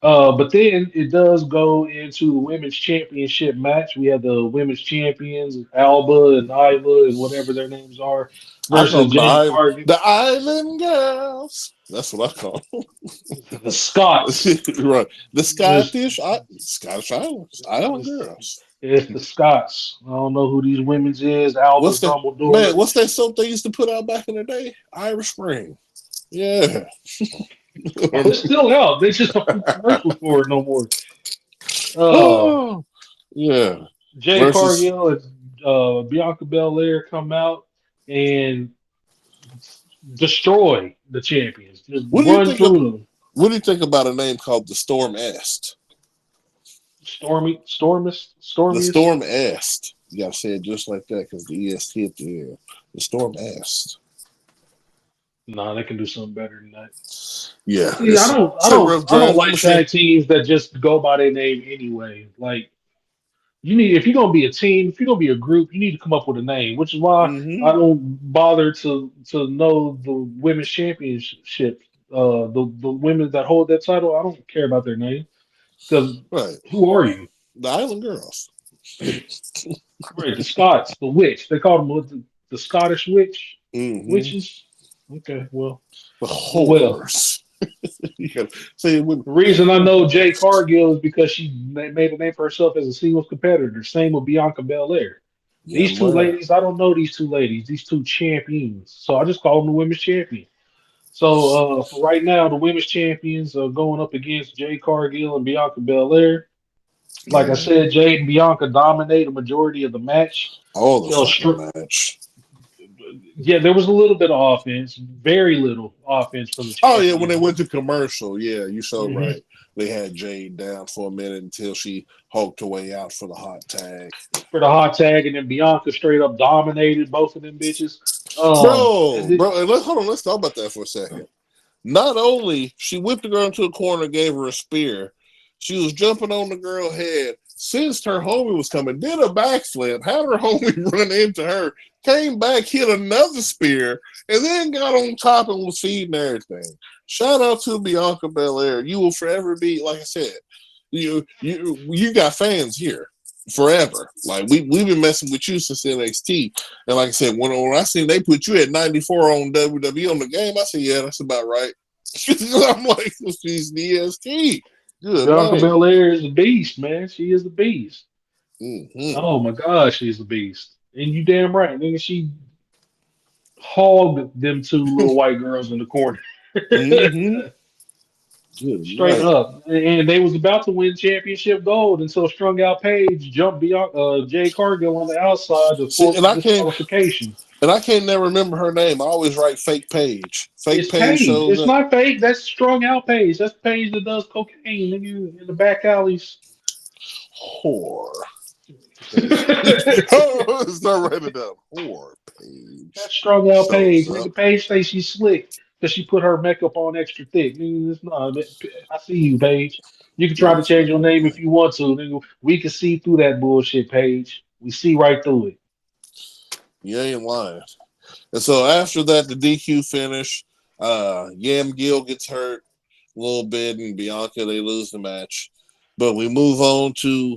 But then it does go into the women's championship match. We have the women's champions, Alba and Isla and whatever their names are, I call versus them Jade Cargill. the Island Girls. That's what I call them. The Scots. Right. The It's, Scottish Islands. Island Girls. it's the Scots. I don't know who these women's is. Alba's Dumbledore. What's that soap they used to put out back in the day? Irish Spring. Yeah. It's still out. They just don't do commercials for it no more. Oh, yeah. Jay Cargill and Bianca Belair come out and destroy the champions. Just run through them. What do you think about a name called the Storm Est? Stormiest. The Storm Est. You gotta say it just like that because the EST at the end. The Storm Est. Nah, they can do something better than that. Yeah. See, I don't like tag teams that just go by their name anyway. Like, if you're gonna be a team, if you're gonna be a group, you need to come up with a name. Which is why I don't bother to know the women's championship. The women that hold that title, I don't care about their name because who are you? The Island Girls. Right, the Scots, the witch. They call them the Scottish witch. Witches. Okay, well, the horse. The reason I know Jay Cargill is because she made a name for herself as a singles competitor. Same with Bianca Belair. These two ladies, I don't know these two ladies. These two champions. So I just call them the women's champion. So for right now, the women's champions are going up against Jay Cargill and Bianca Belair. Like I said, Jade and Bianca dominate a majority of the match. The match. Yeah, there was a little bit of offense, very little offense from the champions. Oh yeah, when they went to commercial, yeah, you so right. They had Jade down for a minute until she hulked her way out for the hot tag. And then Bianca straight up dominated both of them bitches. Bro, let's talk about that for a second. Not only she whipped the girl into a corner, gave her a spear, she was jumping on the girl's head, sensed her homie was coming, did a backflip, had her homie run into her, came back, hit another spear, and then got on top and was feeding everything. Shout out to Bianca Belair. You will forever be, like I said, you got fans here. forever. Like we've been messing with you since NXT, and like I said, when I seen they put you at 94 on WWE on the game, I said, yeah, that's about right. I'm like, she's DST. Good Bianca night. Belair is a beast, man. She is a beast. Mm-hmm. Oh my God, she's a beast. And you damn right, nigga. She hogged them two little white girls in the corner. Mm-hmm. Good Straight night. up. And they was about to win championship gold until strung out Page jumped beyond Jay Cargill on the outside to See, force disqualification. I can't never remember her name. I always write fake page. Fake It's page Paige. shows It's up. not fake. That's strung out Paige. That's Paige that does cocaine in the back alleys. Whore. That's Oh, start writing it down. Whore page strung out Paige. shows up. Nigga, Paige thinks she's slick because she put her makeup on extra thick. Nigga, it's not. I see you, Paige. You can try to Yes, change your name man. if you want to. Nigga. We can see through that bullshit, Paige. We see right through it. You ain't lying. And so after that, the DQ finish, Yam Gill gets hurt a little bit, and Bianca, they lose the match. But we move on to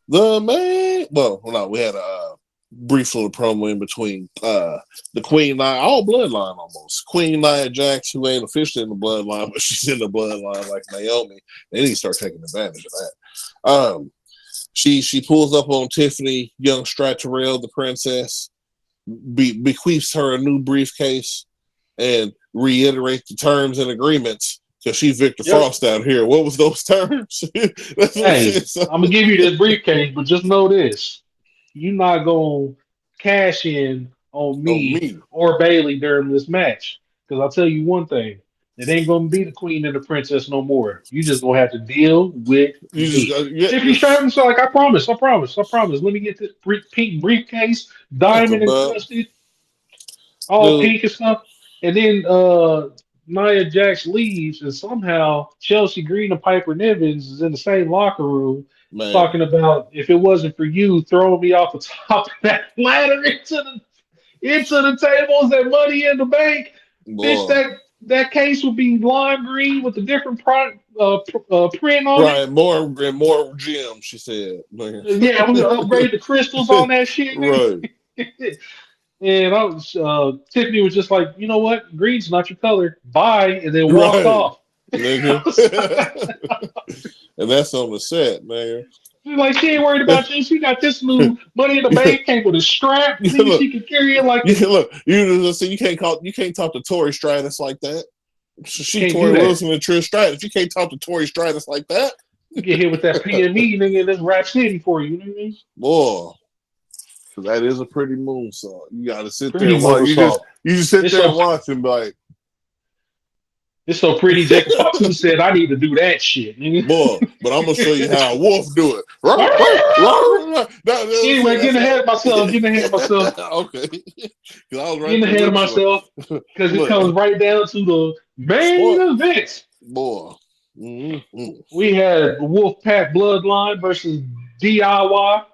the main. Well, no, we had a brief little promo in between the Queen Nia, all bloodline almost. Queen Nia Jax, who ain't officially in the bloodline, but she's in the bloodline like Naomi. They need to start taking advantage of that. She pulls up on Tiffany Young Stratterell, the princess, bequeaths her a new briefcase, and reiterate the terms and agreements because she's Victor Yep. Frost out here. What was those terms? That's what Hey, she said. I'm gonna give you this briefcase, but just know this: you're not gonna cash in on On me me. or Bailey during this match. Because I'll tell you one thing: it ain't gonna be the queen and the princess no more. You just gonna have to deal with You just me. got yeah, Tiffany Stratton's like, I promise, I promise, I promise. Let me get this pink briefcase, talk diamond about encrusted, all dude, pink and stuff. And then Nia Jax leaves, and somehow Chelsea Green and Piper Nivens is in the same locker room man. talking about if it wasn't for you throwing me off the top of that ladder into the tables and money in the bank, bitch, Boy. that case would be lime green with a different print on it. Right, more and more gems, she said. Man. Yeah, we upgrade the crystals on that shit, Right. nigga. And Tiffany was just like, you know what? Green's not your color. Bye, and then walked Right. off. Nigga. And that's on the set, man. Like she ain't worried about you. She got this new money in the bank. Came with a strap. Nigga, Look, she can carry it like you a. can look. You can't talk to Tori Stratus like that. She Can't do Tori that. Wilson and Trish Stratus. You can't talk to Tori Stratus like that. You get hit with that PME, nigga. That's Rap City for you. You know what I mean? Boy, that is a pretty moonsault. You got to sit there Pretty and watch. moonsault. You just sit It's there and so watch and be like, it's so pretty. Jacob Fatu said, "I need to do that shit, nigga." boy, but I'm gonna show you how a wolf do it. Anyway, getting That's ahead how. of myself. Getting ahead of myself. Okay, because I was right Getting there ahead of with you. myself because it Look, comes right down to the main sport, event. boy. Mm-hmm. We had Wolfpack Bloodline versus DIY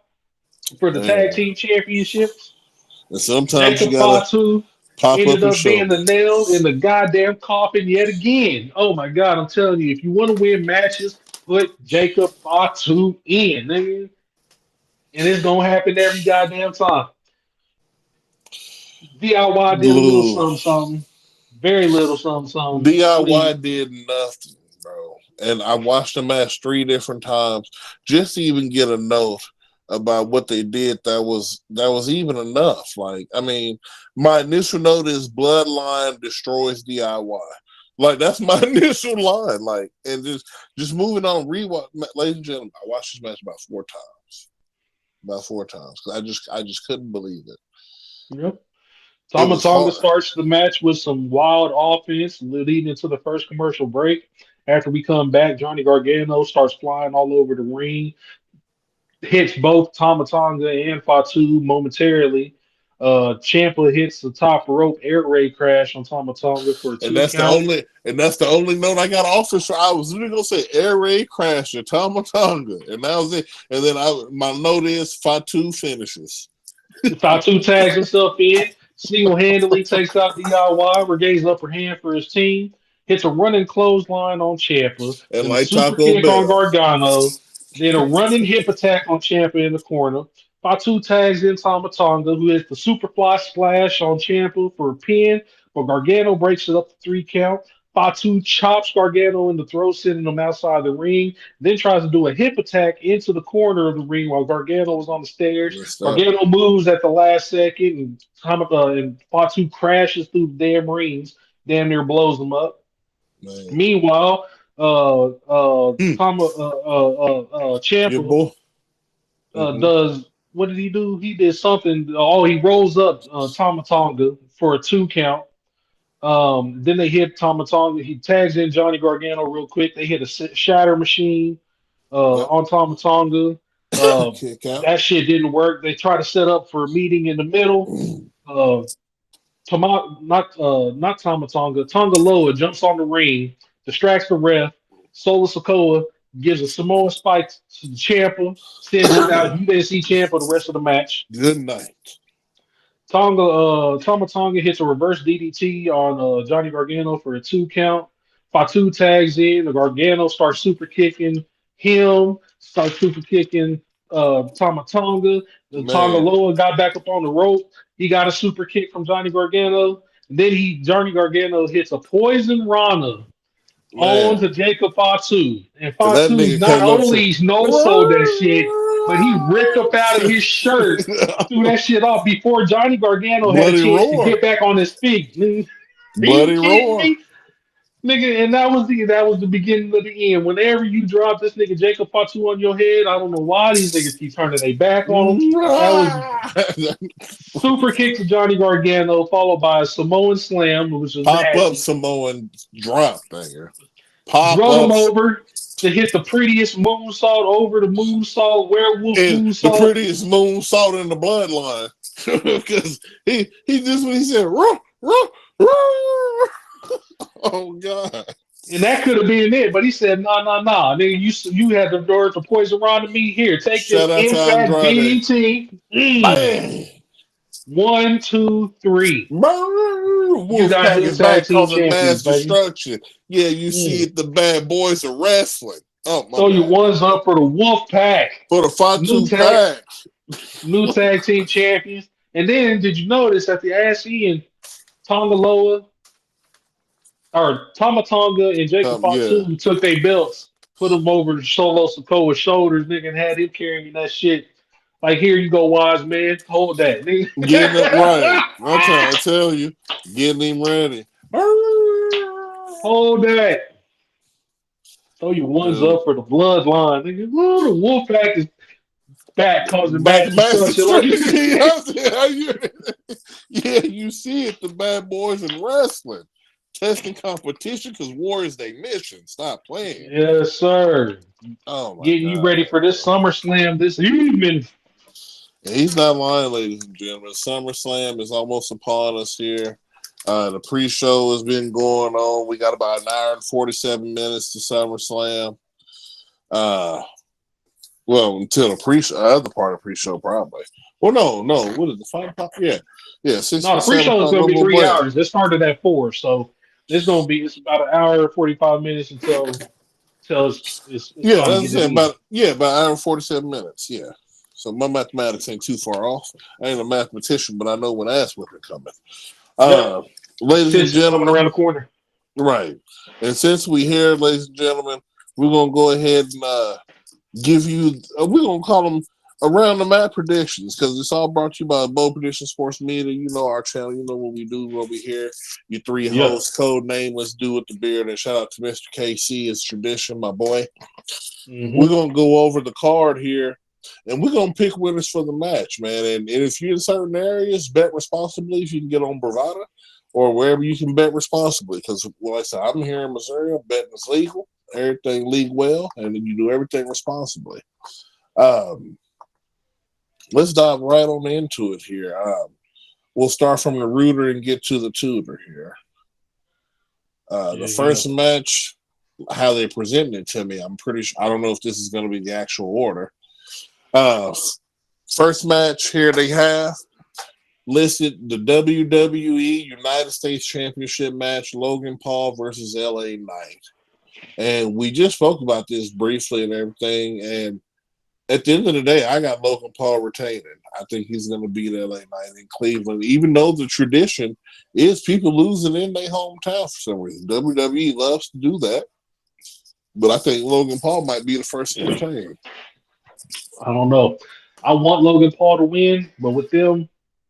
for the tag Man, team championships. and sometimes you Jacob gotta Fatu pop up ended and up show being me. the nail in the goddamn coffin yet again. Oh my God, I'm telling you, if you want to win matches, put Jacob Fatu in, nigga. And it's gonna happen every goddamn time. DIY did a little Ooh. something, something. Very little something, something. What do DIY you did nothing, bro. And I watched the match 3 different times just to even get a note about what they did that was even enough. Like, I mean, my initial note is Bloodline destroys DIY. Like, that's my initial line. Like, and just moving on, rewatch, ladies and gentlemen, I watched this match about 4 times. About 4 times. Because I just couldn't believe it. Yep. It was Tonga hard. starts the match with some wild offense leading into the first commercial break. After we come back, Johnny Gargano starts flying all over the ring, hits both Tonga and Fatu momentarily. Champa hits the top rope air raid crash on Tonga for a And 2 count. that's the only note I got off of. So I was literally gonna say Air Raid Crasher, Tonga, and that was it. And then my note is Fatu finishes. Fatu tags himself in, single handedly takes out DIY, regains upper hand for his team, hits a running clothesline on Champa, And then a like super Taco kick on Bell. Gargano. Then a running hip attack on Ciampa in the corner. Fatu tags in Tama Tonga, who hits the Superfly splash on Ciampa for a pin, but Gargano breaks it up to 3 count. Fatu chops Gargano in the throat, sending him outside the ring. Then tries to do a hip attack into the corner of the ring while Gargano was on the stairs. Gargano moves at the last second, and and Fatu crashes through the damn rings, damn near blows them up. Man. Meanwhile, Your Ciampa boy. does what did he do? He did something. Oh, he rolls up Tama Tonga for a 2 count. Then they hit Tama Tonga. He tags in Johnny Gargano real quick. They hit a shatter machine on Tama Tonga. Kick out. That shit didn't work. They try to set up for a meeting in the middle. Not Tama Tonga. Tonga Loa jumps on the ring, distracts the ref. Solo Sikoa gives a Samoan spike to Ciampa, sends him out. You didn't see Ciampa the rest of the match. Good night. Tama Tonga hits a reverse DDT on Johnny Gargano for a 2 count. Fatu tags in. The Gargano starts super kicking him. Starts super kicking Tama Tonga. The Tonga Loa got back up on the rope. He got a super kick from Johnny Gargano. And then Johnny Gargano hits a poison Rana on to Jacob Fatu. And Fatu not only no-sold that shit, but he ripped up out of his shirt, threw that shit off before Johnny Gargano had a chance to get back on his feet. Bloody roar. Me? Nigga, and that was the beginning of the end. Whenever you drop this nigga Jacob Fatu on your head, I don't know why these niggas keep turning their back on him. That was super kick to Johnny Gargano, followed by a Samoan slam, which was pop nasty. Up Samoan drop there. Drug him over to hit the prettiest moonsault over the moonsault, werewolf moonsault. The prettiest moonsault in the bloodline. Because he just when he said, ruh, ruh, ruh. Oh God! And that could have been it, but he said, "Nah, nigga, you had the door to poison around me. Here, take this impact DDT. Bang! 1, 2, 3. Wolfpack is back causing mass destruction. Yeah, you see it. The bad boys are wrestling. Oh my! So you one's up for the Wolfpack for the Fatu pack. New tag team champions. And then did you notice at the ASE and Tonga Loa? Or Tama Tonga and Jacob Fatu took their belts, put them over Solo Sikoa's shoulders, nigga, and had him carrying that shit. Like, here you go, wise man. Hold that, nigga. Getting it right. I'm trying to tell you. Getting him ready. Hold that. So you one's up for the bloodline, nigga. Ooh, the Wolfpack is back causing back destruction. Yeah, you see it. The bad boys in wrestling. Testing competition because war is their mission. Stop playing. Yes, sir. Oh my Getting God. you ready for this SummerSlam this evening. Yeah, he's not lying, ladies and gentlemen. SummerSlam is almost upon us here. The pre-show has been going on. We got about an hour and 47 minutes to SummerSlam. Well, until the pre-show, other part of pre-show probably. Well, no. What is the 5 o'clock? Yeah. No, the pre-show is going to be 3 hours. It started at 4, so it's about an hour and 45 minutes until it's that's it. About an hour and 47 minutes. Yeah. So my mathematics ain't too far off. I ain't a mathematician, but I know when ass whipping coming. Ladies and gentlemen, around the corner. Right. And since we here, ladies and gentlemen, we're gonna go ahead and give you. We're gonna call them around the mat predictions because it's all brought to you by Bow Prediction Sports Media. You know our channel. You know what we do, what we hear. Your 3 hosts, code Nameless, DudewitDaBeard, and shout out to Mr. KC. It's tradition, my boy. Mm-hmm. We're gonna go over the card here, and we're gonna pick winners for the match, man. And if you're in certain areas, bet responsibly. If you can get on Bravada or wherever you can bet responsibly, because like I said, I'm here in Missouri. Betting is legal. Everything legal well, and you do everything responsibly. Let's dive right on into it here. We'll start from the rooter and get to the tutor here. The first match, how they presented it to me, I'm pretty sure. I don't know if this is going to be the actual order. First match here they have listed the WWE United States Championship match, Logan Paul versus LA Knight. And we just spoke about this briefly and everything. And at the end of the day, I got Logan Paul retaining. I think he's going to beat LA Knight in Cleveland, even though the tradition is people losing in their hometown for some reason. WWE loves to do that. But I think Logan Paul might be the first to retain. I don't know. I want Logan Paul to win, but with them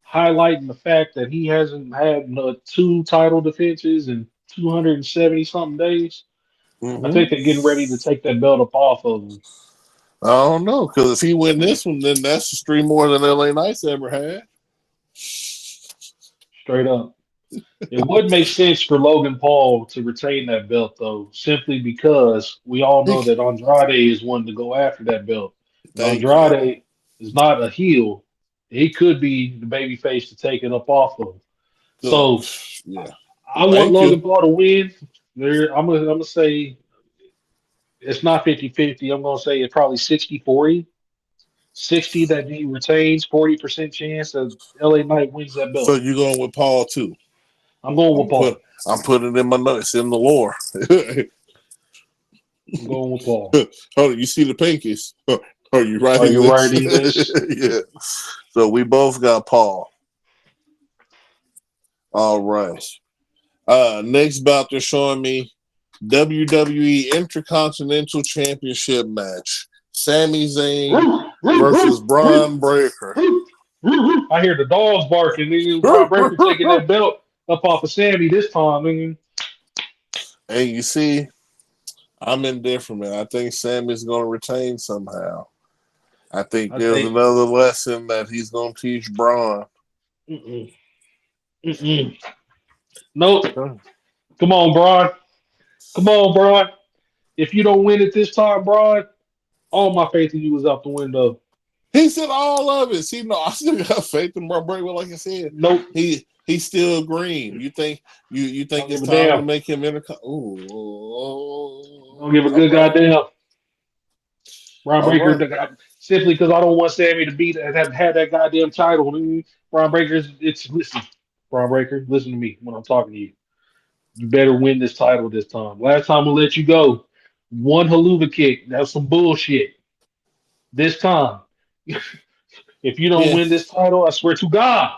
highlighting the fact that he hasn't had two title defenses in 270 something days, I Mm-hmm. think they're getting ready to take that belt up off of him. I don't know, because if he win this one, then that's just three more than LA Knights ever had. Straight up. It would make sense for Logan Paul to retain that belt, though, simply because we all know that Andrade is one to go after that belt. And Thank you. Andrade is not a heel. He could be the babyface to take it up off of him. So Yeah. I want Thank Logan you. Paul to win. I'm gonna say it's not 50-50. I'm gonna say it's probably 60-40. 60 that he retains, 40% chance that LA Knight wins that So belt. you're going with Paul too? I'm going with Paul. I'm putting it in my notes in the lore. I'm going with Paul. Oh, you see the pinkies? Are you Are writing you this? writing this? Yeah. So we both got Paul. All right. Next bout they're showing me WWE Intercontinental Championship match. Sami Zayn versus Braun Breaker. I hear the dogs barking. Nigga. Brian Breaker taking that belt up off of Sammy this time. Nigga. And you see, I'm indifferent, man. I think Sammy's going to retain somehow. I think there's another lesson that he's going to teach Braun. Nope. Come on, Braun. Come on, Braun. If you don't win it this time, Braun, all my faith in you is out the window. He said all of it. See, no, I still got faith in Braun Breaker. Like I said, nope. He's still green. You think it's time to make him intercontinental? Don't give a good goddamn. Braun Breaker, right. Simply because I don't want Sammy to beat and have had that goddamn title. Braun Breaker, listen, Braun Breaker, listen to me when I'm talking to you. You better win this title this time. Last time we let you go, one haluva kick. That's some bullshit. This time, if you don't win this title, I swear to God,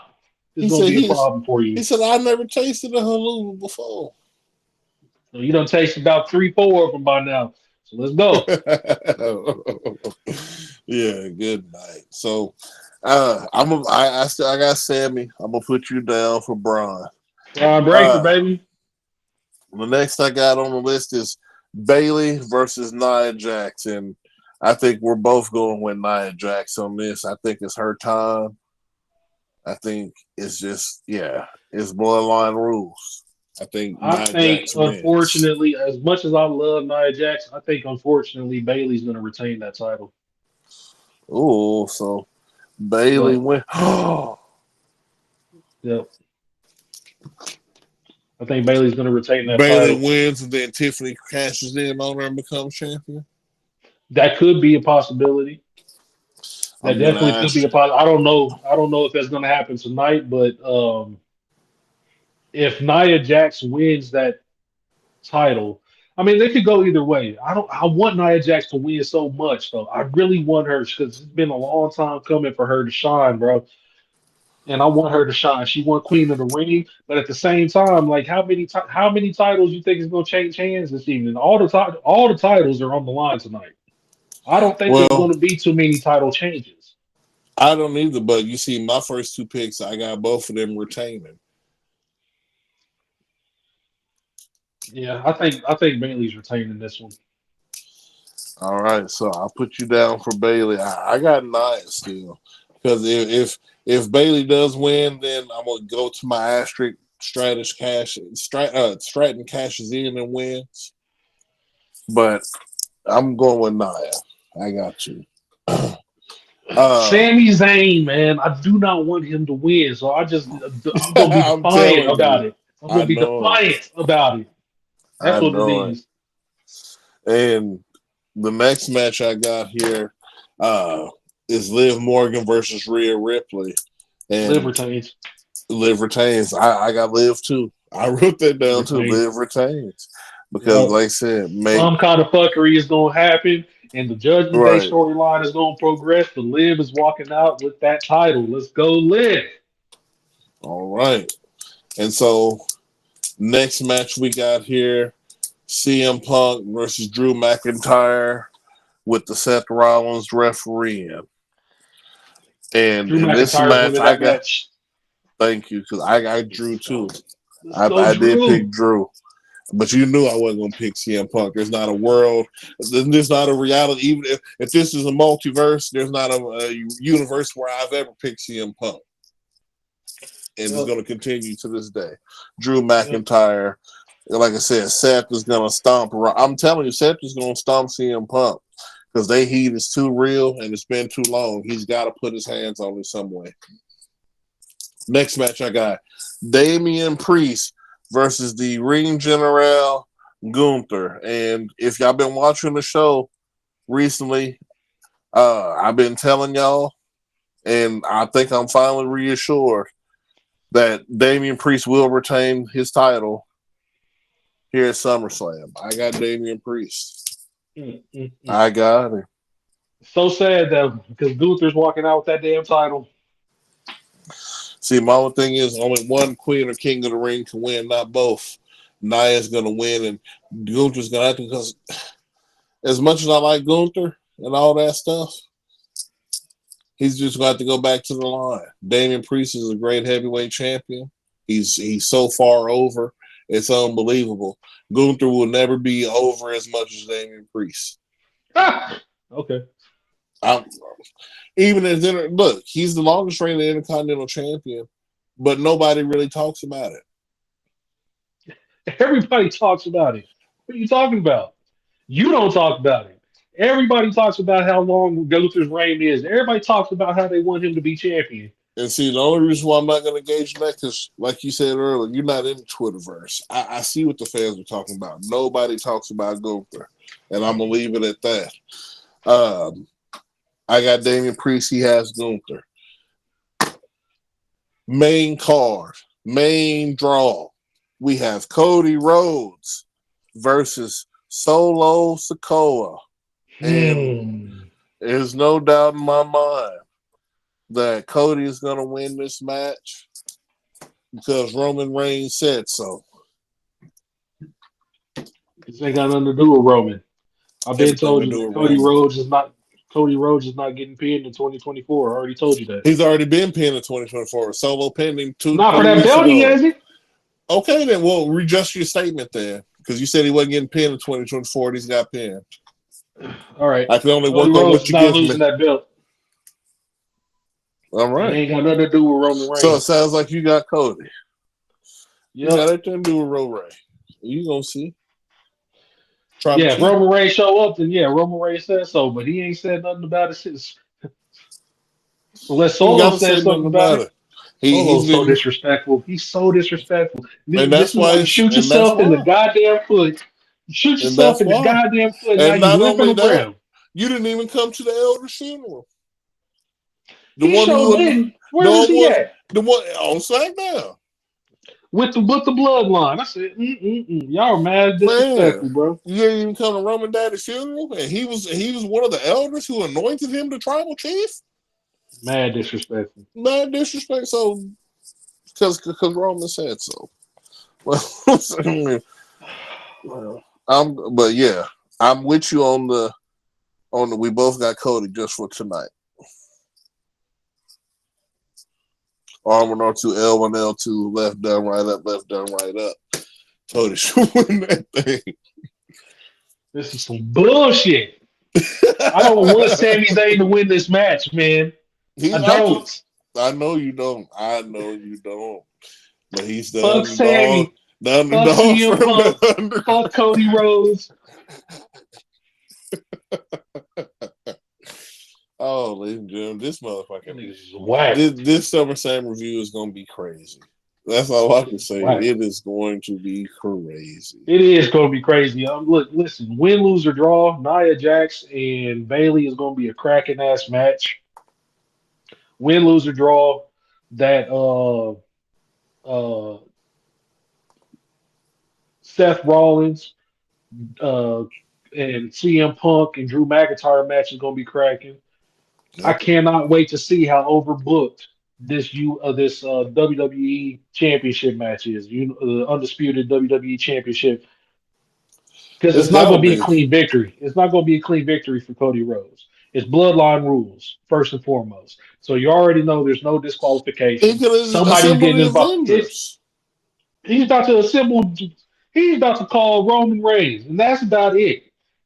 it's going to be a problem for you. He said, I never tasted a haluva before. So you done tasted about 3-4 of them by now. So let's go. Yeah, good night. So I got Sammy. I'm gonna put you down for Braun. Braun Breaker, baby. The next I got on the list is Bayley versus Nia Jax, and I think we're both going with Nia Jax on this. I think it's her time. I think it's just it's bloodline rules. I think unfortunately, as much as I love Nia Jax, I think unfortunately Bayley's going to retain that title. Oh, so Bayley win. Yep. I think Bayley's going to retain that Bayley title. wins, and then Tiffany cashes in on her and becomes champion. That could be a possibility. That definitely could be a possibility. I don't know if that's going to happen tonight, but if Nia Jax wins that title, I mean, they could go either way. I want Nia Jax to win so much, though. I really want her because it's been a long time coming for her to shine, bro. And I want her to shine. She won Queen of the Ring, but at the same time, like how many titles you think is going to change hands this evening? All the titles are on the line tonight. I don't think there's going to be too many title changes. I don't either, but you see, my first two picks, I got both of them retaining. Yeah, I think Bayley's retaining this one. All right, so I'll put you down for Bayley. I got Nia still, because if Bayley does win, then I'm gonna go to my asterisk. Stratton cashes in and wins, but I'm going with Nia. I got you. Sami Zayn, man, I do not want him to win, so I'm gonna be defiant about it. I'm gonna be defiant about it. That's what it is. And the next match I got here is Liv Morgan versus Rhea Ripley. And Liv retains. Liv retains. I got Liv too. I wrote that down too. Liv retains. because, Yep. like I said, Some kind of fuckery is gonna happen, and the Judgment Day right. storyline is gonna progress. The Liv is walking out with that title. Let's go, Liv. All right. And so next match we got here, CM Punk versus Drew McIntyre with the Seth Rollins refereeing. And Drew in this McIntyre's match, winning I that got match. thank you because I got Drew Let's too. go. Let's go, I did pick Drew. Drew, but you knew I wasn't gonna pick CM Punk. There's not a world, there's not a reality. Even if this is a multiverse, there's not a universe where I've ever picked CM Punk, and it's Yep. gonna continue to this day. Drew Yep. McIntyre, like I said, Seth is gonna stomp. I'm telling you, Seth is gonna stomp CM Punk because they heat is too real and it's been too long. He's got to put his hands on it some way. Next match I got Damian Priest versus the Ring General Gunther. And if y'all been watching the show recently, I've been telling y'all, and I think I'm finally reassured that Damian Priest will retain his title here at SummerSlam. I got Damian Priest. Mm, mm, mm. I got him. So sad that because Gunther's walking out with that damn title. See, my only thing is only one Queen or King of the Ring can win, not both. Nia's going to win, and Gunther's going to have to, because as much as I like Gunther and all that stuff, he's just going to have to go back to the line. Damian Priest is a great heavyweight champion. He's so far over. It's unbelievable. Gunther will never be over as much as Damian Priest. Ah! Okay. I'm, even as look, he's the longest reigning Intercontinental Champion, but nobody really talks about it. Everybody talks about it. What are you talking about? You don't talk about it. Everybody talks about how long Gunther's reign is. Everybody talks about how they want him to be champion. And see, the only reason why I'm not going to engage in that, because, like you said earlier, you're not in the Twitterverse. I see what the fans are talking about. Nobody talks about Gunther, and I'm going to leave it at that. I got Damian Priest. He has Gunther. Main card, main draw. We have Cody Rhodes versus Solo Sikoa. And there's no doubt in my mind that Cody is going to win this match because Roman Reigns said so. This ain't got nothing to do with Roman. I've been Everything told to you do that with Roman. Cody Rhodes is not getting pinned in 2024. I already told you that. He's already been pinned in 2024. Solo pinned him Not for 3 that weeks belt, he ago. hasn't. Okay, then we'll readjust your statement then because you said he wasn't getting pinned in 2024 and he's got pinned. All right. I can only Cody work on Rhodes what is you not give me. losing that belt. All It right. ain't got nothing to do with Roman So it Reigns. sounds like you got Cody. You got Yep. everything to do with Ray. You gonna see. Try to Yeah, if cheat. Roman Reigns show up, then yeah, Roman Reigns said so, but he ain't said nothing about it since. Unless You Solo gotta said say something nothing about about it. it. He's Solo's so been, disrespectful. He's so disrespectful. and This that's is why why you shoot and that's yourself in the why. goddamn foot. You shoot And yourself that's in the why. goddamn foot. Now And you not limping only that, around. you didn't even come to the elder funeral. The He one sure who didn't. the Where was he one at? the one on SmackDown. With the bloodline. I said, y'all are mad Man, disrespectful, bro. you didn't even come to Roman Daddy's funeral, and he was one of the elders who anointed him the tribal chief. Mad disrespectful. Mad disrespect. So because Roman said so. Well, but yeah, I'm with you on the we both got Cody just for tonight. R1 R2 L1 L2 left down right up left down right up. Cody should win that thing. This is some bullshit. I don't want Sami Zayn to win this match, man. He's I not the. don't. I know you don't. I know you don't. But he's the Fuck underdog. Sammy. The Fuck underdog CM from Punk. the under. Fuck Cody Rhodes. Oh, ladies and gentlemen, this motherfucker. Niggas is whack. This SummerSlam review is gonna be crazy. That's all I can It's say. whack. It is going to be crazy. It is going to be crazy. Look, listen, win, lose, or draw, Nia Jax and Bailey is going to be a cracking ass match. Win, lose, or draw, that uh, Seth Rollins Uh, and CM Punk and Drew McIntyre match is gonna be cracking. I Yep. cannot wait to see how overbooked this WWE Championship match is. Undisputed WWE Championship, because It's it's not gotta going to be a be. clean victory. It's not going to be a clean victory for Cody Rhodes. It's bloodline rules first and foremost. So you already know there's no He disqualification. could have Somebody's assembled getting the involved. If Avengers. he's about to assemble, he's about to call Roman Reigns, and that's about it.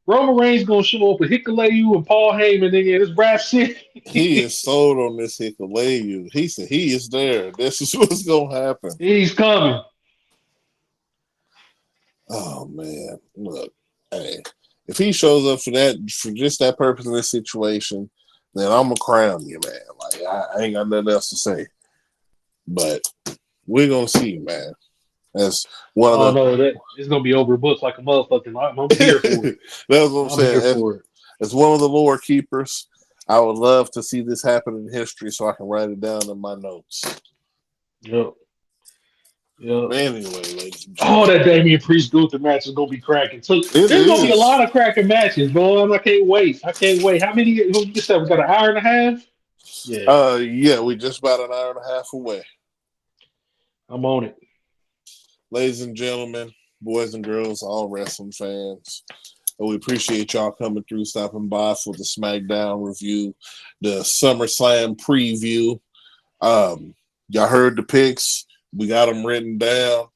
Roman Reigns gonna show up with Hikuleu and Paul Heyman, and it's rap shit. He is sold on this Hikuleu. He said he is there. This is what's gonna happen. He's coming. Oh man, look, hey, if he shows up for just that purpose in this situation, then I'm gonna crown you, man. Like I ain't got nothing else to say. But we're gonna see, man. As one of Oh the no, that it's gonna be overbooked like a motherfucking. I'm here for it. that's what I'm I'm here saying. for it. As one of the lore keepers, I would love to see this happen in history so I can write it down in my notes. Yep. Yep. But anyway, ladies and Oh, gentlemen, that Damian Priest Gunther match is gonna be cracking. So it there's gonna be a is. lot of cracking matches, bro. And I can't wait. I can't wait. How many? You said we got an hour and a half? Yeah, Yeah, we just about an hour and a half away. I'm on it. Ladies and gentlemen, boys and girls, all wrestling fans, we appreciate y'all coming through, stopping by for the Smackdown review, the SummerSlam preview. Y'all heard the picks. We got them written down.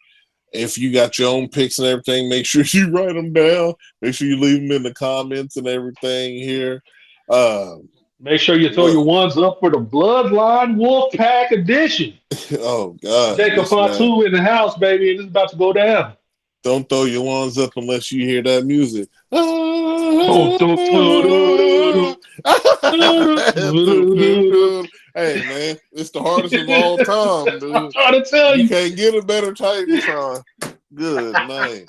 If you got your own picks and everything, make sure you write them down. Make sure you leave them in the comments and everything here. Make sure you throw What? your ones up for the Bloodline Wolfpack edition. Oh God, Jacob listen, man. Fatu in the house, baby, and it's about to go down. Don't throw your ones up unless you hear that music. Dun, dun, dun, dun, dun, dun, dun. Hey man, it's the hardest of all time, I'm dude. trying to tell You you. can't get a better Titantron. Good night.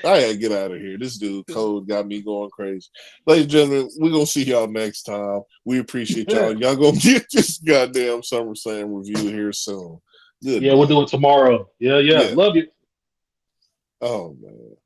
I gotta get out of here. This dude Code got me going crazy. Ladies and gentlemen, we're gonna see y'all next time. We appreciate y'all. Y'all gonna get this goddamn SummerSlam review here soon. Good Yeah, we'll night. do it tomorrow. Yeah, yeah. Yeah. Love you. Oh man.